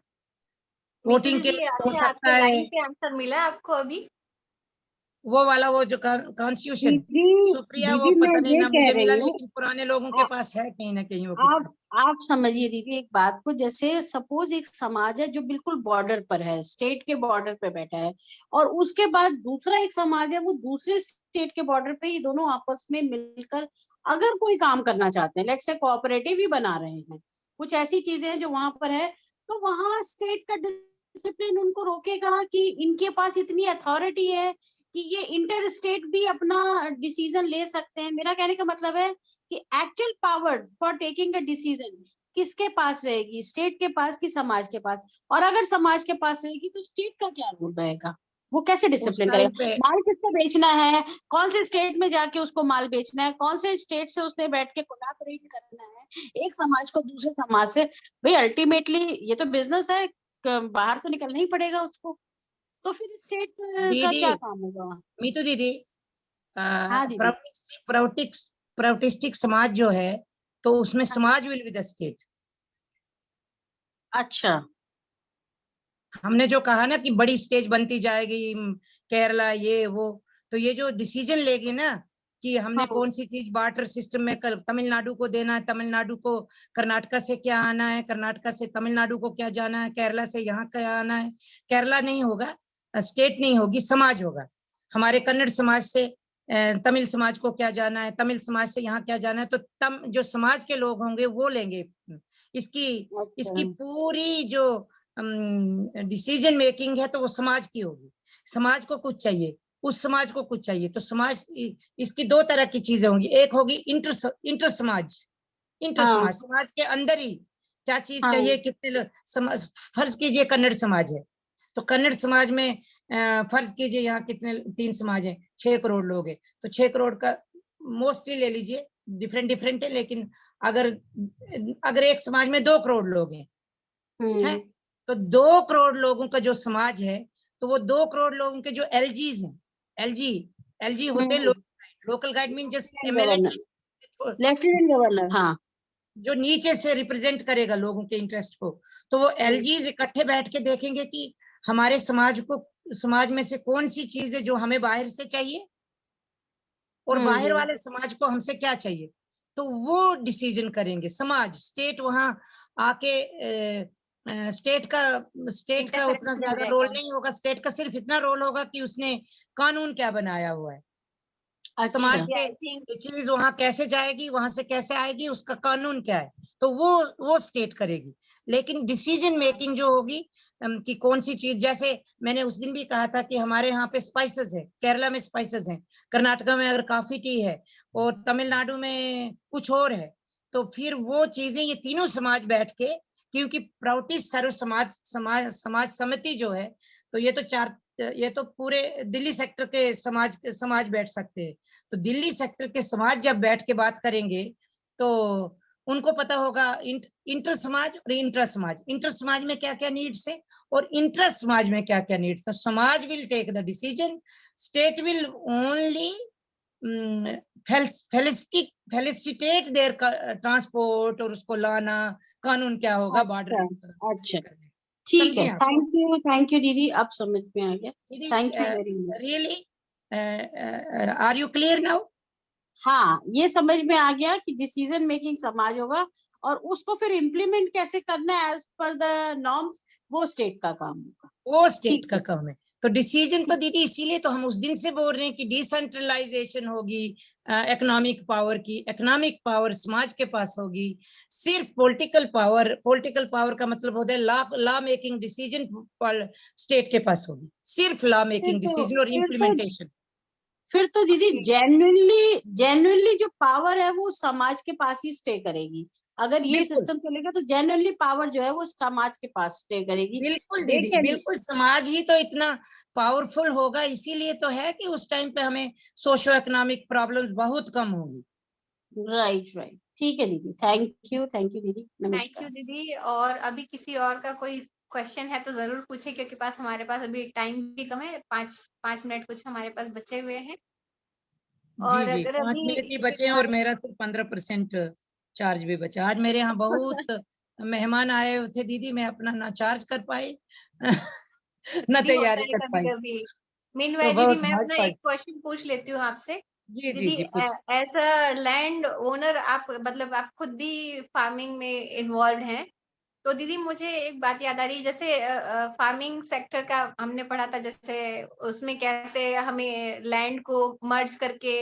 वोटिंग के लिए हो सकता आपके है लाइन पे आंसर मिला आपको अभी? वो वाला, वो जो कॉन्स्टिट्यूशन, दीदी सुप्रिया, वो दीदी मैं पता नहीं ये ना कह मुझे मिला, रही हूँ, लेकिन पुराने लोगों के पास है कहीं ना कहीं वो आप किताब। आप समझिए दीदी एक बात को, जैसे सपोज एक समाज है जो बिल्कुल बॉर्डर पर है, स्टेट के बॉर्डर पे बैठा है, और उसके बाद दूसरा एक समाज है वो दूसरे स्टेट के बॉर्डर पे, ये दोनों आपस में मिलकर अगर कोई काम करना चाहते हैं, लेट्स से कोऑपरेटिव ही बना रहे हैं, कुछ ऐसी चीजें हैं जो वहां पर है, तो वहां स्टेट का डिसिप्लिन उनको रोकेगा कि इनके पास इतनी अथॉरिटी है कि ये इंटर स्टेट भी अपना डिसीजन ले सकते हैं। मेरा कहने का मतलब है कि actual power for taking a decision किसके पास रहेगी, स्टेट के पास कि समाज के पास? और अगर समाज के पास रहेगी तो स्टेट का क्या रोल रहेगा, वो कैसे उस डिसिप्लिन टाइम करेगा? पे माल किसको बेचना है, कौन से स्टेट में जाके उसको माल बेचना है, कौन से स्टेट से उसने बैठ के कोलैबोरेट करना है एक समाज को दूसरे समाज से? भाई अल्टीमेटली ये तो बिजनेस है, बाहर तो निकलना ही पड़ेगा उसको, तो फिर स्टेट का दीदी, क्या काम होगा वहाँ? मीतू दीदी, हाँ दीदी। प्राउटिस्टिक समाज जो है, तो उसमें हाँ, समाज विल बी द स्टेट। अच्छा। हमने जो कहा ना कि बड़ी स्टेज बनती जाएगी, केरला ये वो, तो ये जो डिसीजन लेगी ना कि हमने हाँ कौन सी चीज बार्टर सिस्टम में तमिलनाडु को देना है, तमिलनाडु को कर्नाटका से क्या आना है, कर्नाटका से तमिलनाडु को क्या जाना है, केरला से यहाँ क्या आना है। केरला नहीं होगा, स्टेट नहीं होगी, समाज होगा। हमारे कन्नड़ समाज से तमिल समाज को क्या जाना है, तमिल समाज से यहाँ क्या जाना है, तो जो समाज के लोग होंगे वो लेंगे इसकी अच्छा। इसकी पूरी जो डिसीजन मेकिंग है, तो वो समाज की होगी। समाज को कुछ चाहिए, उस समाज को कुछ चाहिए, तो समाज इसकी दो तरह की चीजें होंगी। एक होगी इंटर समाज, हाँ समाज के अंदर ही क्या चीज हाँ। चाहिए, कितने फर्ज कीजिए कन्नड़ समाज है, तो कन्नड़ समाज में फर्ज कीजिए यहाँ कितने 3 समाज है, 6 करोड़ लोग हैं, तो 6 करोड़ का मोस्टली ले लीजिए, डिफरेंट है, लेकिन अगर अगर एक समाज में 2 करोड़ लोग हैं, है, तो 2 करोड़ लोगों का जो समाज है, तो वो 2 करोड़ लोगों के जो एलजीज हैं, एलजी एलजी होते हैं local guide, mean just MLA, governor, lieutenant governor, हाँ। जो नीचे से रिप्रेजेंट करेगा लोगों के इंटरेस्ट को, तो वो एलजीज इकट्ठे बैठ के देखेंगे कि हमारे समाज में से कौन सी चीज है जो हमें बाहर से चाहिए, और बाहर वाले समाज को हमसे क्या चाहिए, तो वो डिसीजन करेंगे समाज। स्टेट वहां आके स्टेट का उतना इंटरफेरेंस ज्यादा रोल रहेगा। नहीं होगा, स्टेट का सिर्फ इतना रोल होगा कि उसने कानून क्या बनाया हुआ है, समाज अच्छा। से आई थिंक ये चीज वहां कैसे जाएगी, वहां से कैसे आएगी, उसका कानून क्या है, तो वो स्टेट करेगी। लेकिन डिसीजन मेकिंग जो होगी कि कौन सी चीज, जैसे मैंने उस दिन भी कहा था कि हमारे यहाँ पे स्पाइसेस है, केरला में स्पाइसेस हैं, कर्नाटका में अगर कॉफी टी है, और तमिलनाडु में कुछ और है, तो फिर वो चीजें ये तीनों समाज बैठ के, क्योंकि प्राउटिस सर्व समाज समिति जो है, तो ये तो पूरे दिल्ली सेक्टर के समाज बैठ सकते हैं, तो दिल्ली सेक्टर के समाज जब बैठ के बात करेंगे, तो उनको पता होगा इंटर समाज और इंटर समाज में क्या क्या नीड्स है, और इंटर समाज में क्या क्या नीड्स है। Samaj will take the decision, state will only felicitate their transport, और उसको लाना, कानून क्या होगा अच्छा। बॉर्डर अच्छा, ठीक है। समझे आप थैंक यू दीदी, अब समझ में आ गया। दीदी? Thank you very much. Really are you clear now? हाँ, ये समझ में आ गया कि डिसीजन मेकिंग समाज होगा, और उसको फिर इम्प्लीमेंट कैसे करना है एज पर द नॉर्म्स, वो स्टेट का काम होगा। वो स्टेट ठीक का है। काम है। तो डिसीजन तो ठीक। दीदी इसीलिए तो हम उस दिन से बोल रहे हैं कि डिसेंट्रलाइजेशन होगी, इकोनॉमिक पावर समाज के पास होगी। सिर्फ पॉलिटिकल पावर का मतलब होता है लॉ मेकिंग डिसीजन स्टेट के पास होगी, सिर्फ लॉ फिर मेकिंग तो डिसीजन और फिर तो इम्प्लीमेंटेशन। फिर तो दीदी जेन्युइनली जो पावर है वो समाज के पास ही स्टे करेगी, अगर ये बिल्कुल। सिस्टम चलेगा तो जनरली पावर जो है वो समाज के पास स्टे करेगी। बिल्कुल They दीदी, can- बिल्कुल समाज ही तो इतना पावरफुल होगा, इसीलिए तो है कि उस टाइम पे हमें सोशो इकोनॉमिक प्रॉब्लम्स बहुत कम होगी। राइट। ठीक है दीदी, थैंक यू दीदी, थैंक यू नमस्कार। दीदी। और अभी किसी और का कोई क्वेश्चन है तो जरूर पूछे, क्योंकि हमारे पास अभी टाइम भी कम है, 5 मिनट कुछ हमारे पास बचे हुए हैं। जी और जी, अगर 5 अभी मिनट ही किसी बचे हैं का और मेरा सिर्फ 15% चार्ज भी बचा। आज मेरे यहाँ बहुत मेहमान आए हुए थे दीदी, मैं अपना ना चार्ज कर पाई ना दीदी होता तैयारी है कर कभी पाई, कभी। तो मीनवाइल दीदी, बहुत मैं भाग अपना पाई। एक क्वेश्चन पूछ लेती हूँ आपसे। जी जी दीदी, जी, पूछ। एज अ लैंड ओनर, आप मतलब आप खुद भी फार्मिंग में इन्वॉल्व हैं, तो दीदी मुझे एक बात याद आ रही है, जैसे फार्मिंग सेक्टर का हमने पढ़ा था, जैसे उसमें कैसे हमें लैंड को मर्ज करके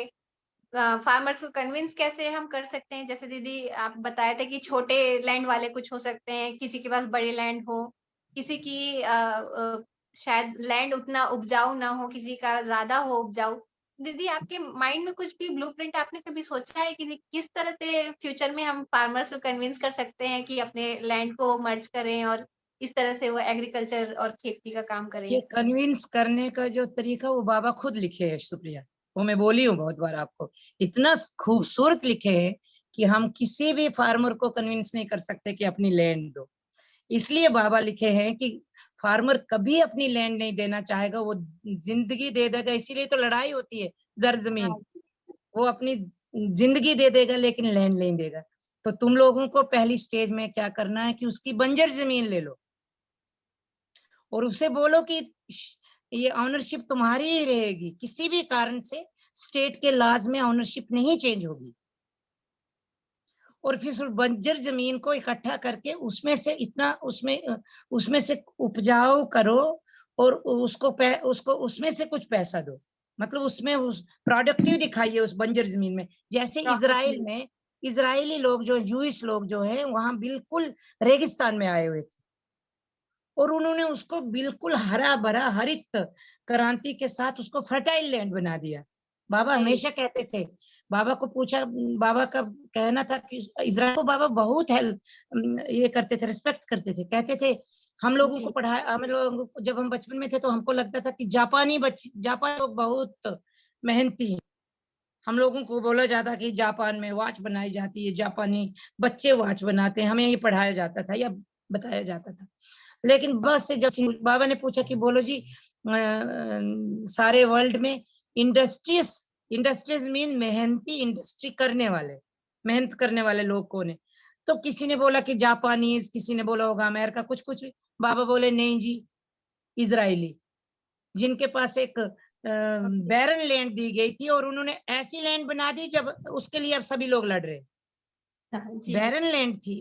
फार्मर्स को कन्विंस कैसे हम कर सकते हैं। जैसे दीदी आप बताए थे कि छोटे लैंड वाले कुछ हो सकते हैं, किसी के पास बड़े लैंड हो, किसी की शायद लैंड उतना उपजाऊ ना हो, किसी का ज्यादा हो उपजाऊ। दीदी आपके माइंड में कुछ भी ब्लूप्रिंट आपने कभी सोचा है कि किस तरह से फ्यूचर में हम फार्मर्स को कन्विंस कर सकते हैं कि अपने लैंड को मर्ज करें और इस तरह से वो एग्रीकल्चर और खेती का काम करें? ये कन्विंस करने का जो तरीका वो बाबा खुद लिखे है सुप्रिया, वो मैं बोली हूँ बहुत बार आपको, इतना खूबसूरत लिखे है कि हम किसी भी फार्मर को कन्विंस नहीं कर सकते कि अपनी लैंड दो। इसलिए बाबा लिखे हैं कि फार्मर कभी अपनी लैंड नहीं देना चाहेगा, वो जिंदगी दे देगा। इसीलिए तो लड़ाई होती है जर जमीन, वो अपनी जिंदगी दे देगा लेकिन लैंड नहीं देगा। तो तुम लोगों को पहली स्टेज में क्या करना है कि उसकी बंजर जमीन ले लो और उसे बोलो कि ये ऑनरशिप तुम्हारी ही रहेगी, किसी भी कारण से स्टेट के लॉज में ऑनरशिप नहीं चेंज होगी। और फिर उस बंजर जमीन को इकट्ठा करके उसमें से इतना उसमें से उपजाऊ करो और उसको उसमें से कुछ पैसा दो, मतलब उसमें उस प्रोडक्टिव दिखाइए उस बंजर जमीन में। जैसे इजराइल प्रॉफिट। में इजरायली लोग जो जूइश लोग जो है वहां बिल्कुल रेगिस्तान में आए हुए थे और उन्होंने उसको बिल्कुल हरा भरा हरित क्रांति के साथ उसको फर्टाइल लैंड बना दिया। बाबा जी। हमेशा कहते थे, बाबा को पूछा, बाबा का कहना था कि इजराइल को बाबा बहुत हेल्प ये करते थे, रिस्पेक्ट करते थे। कहते थे हम लोगों को जी। पढ़ाया, हम लोग जब हम बचपन में थे तो हमको लगता था कि जापान लोग बहुत मेहनती हैं। हम लोगों को बोला जाता कि जापान में वॉच बनाई जाती है, जापानी बच्चे वॉच बनाते हैं, हमें ये पढ़ाया जाता था या बताया जाता था। लेकिन बस से जब बाबा ने पूछा कि बोलो जी सारे वर्ल्ड में इंडस्ट्रीज मीन मेहनती इंडस्ट्री करने वाले, मेहनत करने वाले लोग कौन है? तो किसी ने बोला कि जापानीज, किसी ने बोला होगा अमेरिका, कुछ कुछ। बाबा बोले नहीं जी, इजरायली, जिनके पास एक बैरन लैंड दी गई थी और उन्होंने ऐसी लैंड बना दी जब उसके लिए अब सभी लोग लड़ रहे। जी। बैरन लैंड थी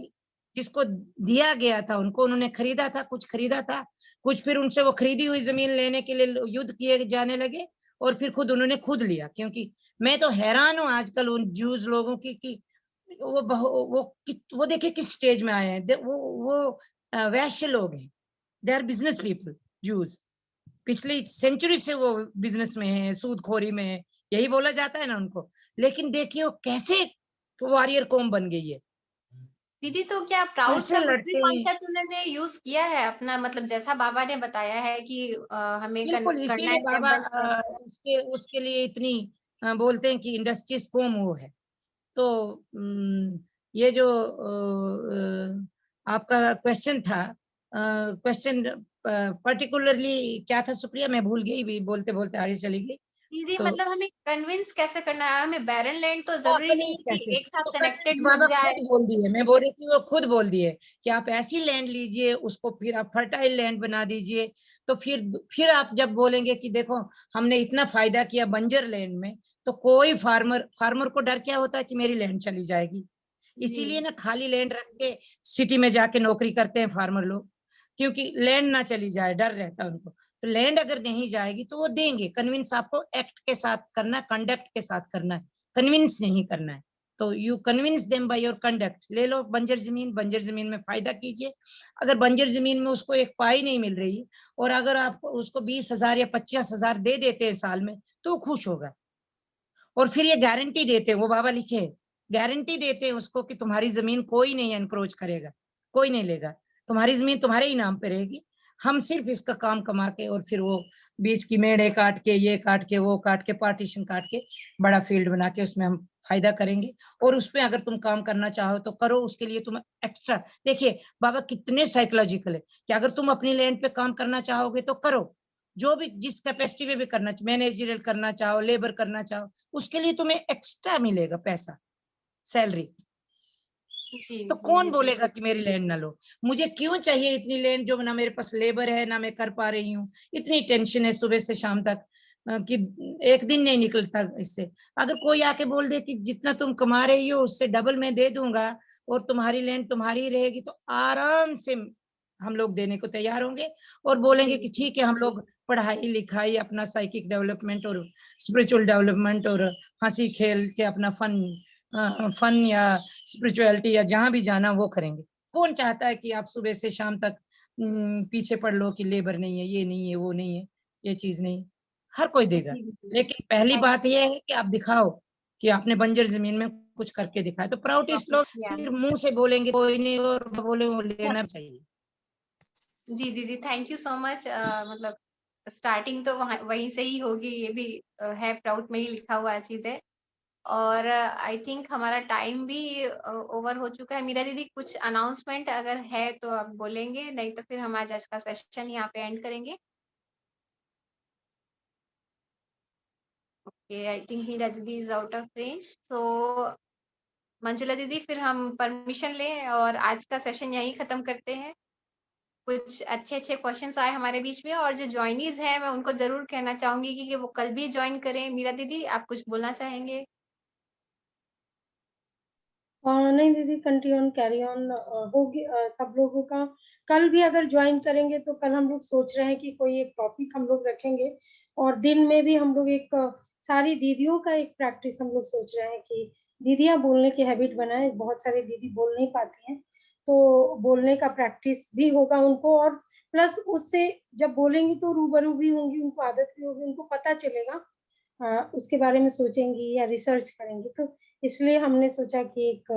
जिसको दिया गया था उनको, उन्होंने खरीदा था, कुछ खरीदा था, कुछ फिर उनसे वो खरीदी हुई जमीन लेने के लिए युद्ध किए जाने लगे और फिर खुद उन्होंने खुद लिया। क्योंकि मैं तो हैरान हूँ आजकल उन जूस लोगों की कि वो देखिए किस स्टेज में आए हैं। वो वैश्य लोग हैं, they are business people juice. पिछली सेंचुरी से वो बिजनेस में है, सूदखोरी में है, यही बोला जाता है ना उनको। लेकिन देखिए वो कैसे वॉरियर कौम बन गई है, दीदी, तो क्या प्राउड कैसे का कुछ भी लड़ते हैं। कॉन्सेप्ट उन्होंने यूज किया है अपना, मतलब जैसा बाबा ने बताया है कि हमें बिल्कुल, करना इसीलिए है बाबा टेम्पल का? उसके उसके लिए इतनी बोलते हैं कि इंडस्ट्रीज कौन वो है। तो ये जो आपका क्वेश्चन था, क्वेश्चन पर्टिकुलरली क्या था सुप्रिया, मैं भूल गई भी, बोलते बोलते आगे चली गई। दीदी तो मतलब हमें कन्विंस कैसे करना है? हमें बैरन लैंड तो जरूरी नहीं कन्विंस है कैसे, कि एक साथ तो कन्विंस कनेक्टेड बाबा मिल जाए। खुद बोल दिए, मैं बोल रही थी वो खुद बोल दिए कि आप ऐसी लैंड लीजिए, उसको फिर आप फर्टाइल लैंड बना दीजिए। तो फिर आप जब बोलेंगे कि देखो हमने इतना फायदा किया बंजर लैंड में, तो कोई फार्मर को डर क्या होता है कि मेरी लैंड चली जाएगी। जी। इसीलिए ना खाली लैंड रख के सिटी में जाके नौकरी करते हैं फार्मर लोग, क्योंकि लैंड ना चली जाए डर रहता है उनको। तो लैंड अगर नहीं जाएगी तो वो देंगे। कन्विंस आपको एक्ट के साथ करना है, कंडक्ट के साथ करना है, कन्विंस नहीं करना है। तो you convince them by your conduct. ले लो बंजर जमीन में फायदा कीजिए। अगर बंजर जमीन में उसको एक पाई नहीं मिल रही और अगर आप उसको 20,000 या 50,000 दे देते हैं साल में, तो खुश होगा। और फिर ये गारंटी देते हैं, वो बाबा लिखे गारंटी देते हैं उसको कि तुम्हारी जमीन कोई नहीं एनक्रोच करेगा, कोई नहीं लेगा, तुम्हारी जमीन तुम्हारे ही नाम पे रहेगी, हम सिर्फ इसका काम कमा के और फिर वो बीच की मेड़े काट के, ये काट के, वो काट के, पार्टीशन काट के बड़ा फील्ड बना के उसमें हम फायदा करेंगे। और उसमें अगर तुम काम करना चाहो तो करो, उसके लिए तुम एक्स्ट्रा, देखिए बाबा कितने साइकोलॉजिकल है कि अगर तुम अपनी लैंड पे काम करना चाहोगे तो करो, जो भी जिस कैपेसिटी में भी करना, मैनेजरियल करना चाहो, लेबर करना चाहो, उसके लिए तुम्हें एक्स्ट्रा मिलेगा पैसा, सैलरी। जी तो जी कौन दीदी। बोलेगा कि मेरी लैंड ना लो? मुझे क्यों चाहिए इतनी लैंड जो ना मेरे पास लेबर है, ना मैं कर पा रही हूँ, इतनी टेंशन है सुबह से शाम तक कि एक दिन नहीं निकलता इससे। अगर कोई आके बोल दे कि जितना तुम कमा रही हो उससे डबल मैं दे दूंगा और तुम्हारी लैंड तुम्हारी ही रहेगी, तो आराम से हम लोग देने को तैयार होंगे और बोलेंगे कि ठीक है, हम लोग पढ़ाई लिखाई, अपना साइकिक डेवलपमेंट और स्पिरिचुअल डेवलपमेंट और हंसी खेल के अपना फन या स्पिरिचुअलिटी या जहां भी जाना वो करेंगे। कौन चाहता है कि आप सुबह से शाम तक पीछे पड़ लो कि लेबर नहीं है, ये नहीं है, वो नहीं है, ये चीज नहीं, हर कोई देगा। जी दीदी। लेकिन पहली बात यह है कि आप दिखाओ कि आपने बंजर जमीन में कुछ करके दिखाया। तो प्राउडिस्ट लोग या सिर्फ मुंह से बोलेंगे कोई नहीं, और बोले वो लेना चाहिए। जी दीदी, थैंक यू सो मच। मतलब स्टार्टिंग तो वहीं से ही होगी, ये भी है प्राउड में ही लिखा हुआ चीज है। और आई थिंक हमारा टाइम भी ओवर हो चुका है। मीरा दीदी, कुछ अनाउंसमेंट अगर है तो आप बोलेंगे, नहीं तो फिर हम आज का सेशन यहाँ पे एंड करेंगे। ओके, आई थिंक मीरा दीदी इज आउट ऑफ रेंज। तो मंजुला दीदी, फिर हम परमिशन लें और आज का सेशन यहीं खत्म करते हैं। कुछ अच्छे अच्छे क्वेश्चंस आए हमारे बीच में, और जो ज्वाइनीज है मैं उनको जरूर कहना चाहूंगी कि वो कल भी ज्वाइन करें। मीरा दीदी, आप कुछ बोलना चाहेंगे? नहीं दीदी, कंटिन्यू कैरी ऑन होगी। सब लोगों का कल भी अगर ज्वाइन करेंगे तो कल हम लोग सोच रहे हैं कि कोई एक टॉपिक हम लोग रखेंगे, और दिन में भी हम लोग एक सारी दीदियों का एक प्रैक्टिस हम लोग सोच रहे हैं कि दीदियां बोलने की हैबिट बनाए। बहुत सारी दीदी बोल नहीं पाती हैं, तो बोलने का प्रैक्टिस भी होगा उनको, और प्लस उससे जब बोलेंगी तो रूबरू भी होंगी, उनको आदत भी होगी, उनको पता चलेगा, उसके बारे में सोचेंगी या रिसर्च करेंगी। तो इसलिए हमने सोचा कि एक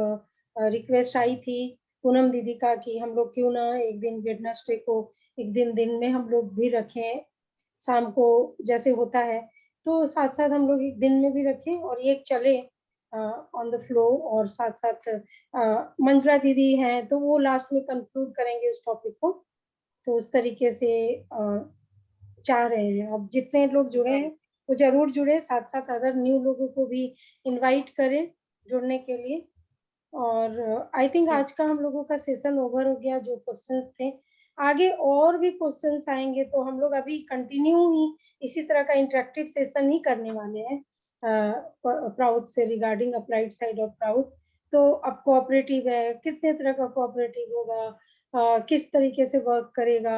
रिक्वेस्ट आई थी पूनम दीदी का कि हम लोग क्यों ना एक दिन वेडनेसडे को एक दिन में हम लोग भी रखें, शाम को जैसे होता है, तो साथ साथ हम लोग एक दिन में भी रखें और ये चले ऑन द फ्लो। और साथ साथ मंजुला दीदी हैं तो वो लास्ट में कंक्लूड करेंगे उस टॉपिक को। तो उस तरीके से चाह रहे हैं, अब जितने लोग जुड़े हैं वो जरूर जुड़े, साथ साथ अदर न्यू लोगों को भी इनवाइट करें जुड़ने के लिए। और आई थिंक आज का हम लोगों का सेशन ओवर हो गया, जो क्वेश्चंस थे। आगे और भी क्वेश्चंस आएंगे तो हम लोग अभी कंटिन्यू ही इसी तरह का इंटरेक्टिव सेशन ही करने वाले हैं प्राउड से, regarding applied side of proud. तो अब कोऑपरेटिव है, कितने तरह का कोऑपरेटिव होगा, किस तरीके से वर्क करेगा,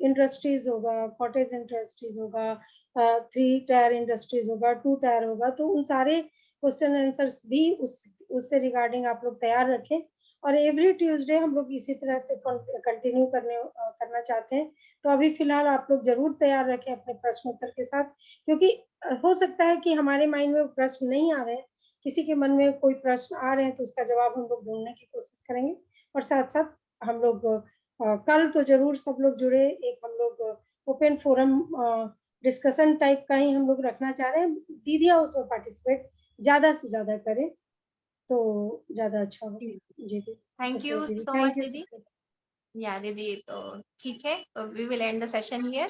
इंडस्ट्रीज होगा, कॉटेज इंडस्ट्रीज होगा, 3 टायर इंडस्ट्रीज होगा, 2 टायर होगा। तो उन सारे क्वेश्चन आंसर्स भी उससे रिगार्डिंग आप लोग तैयार रखें। और एवरी ट्यूसडे हम लोग इसी तरह से कंटिन्यू करना चाहते हैं। तो अभी फिलहाल आप लोग जरूर तैयार रखें अपने प्रश्न उत्तर के साथ, क्योंकि हो सकता है कि हमारे माइंड में प्रश्न नहीं आ रहे हैं, किसी के मन में कोई प्रश्न आ रहे हैं तो उसका जवाब हम लोग ढूंढने की कोशिश करेंगे। और साथ साथ हम लोग कल तो जरूर सब लोग जुड़े, एक हम लोग ओपन फोरम डिस्कशन टाइप का ही हम लोग रखना चाह रहे हैं। दीदियां उसमें पार्टिसिपेट ज्यादा से ज्यादा करें तो ज्यादा अच्छा हो। जी थैंक यू दीदी, सो मच थैंक यू। दीदी। या दीदी, तो ठीक है, तो we will end the session here.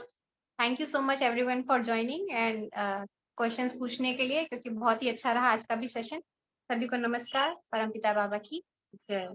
Thank you so much everyone for joining and questions पूछने के लिए, क्योंकि बहुत ही अच्छा रहा आज का भी सेशन। सभी को नमस्कार, परमपिता बाबा की जय।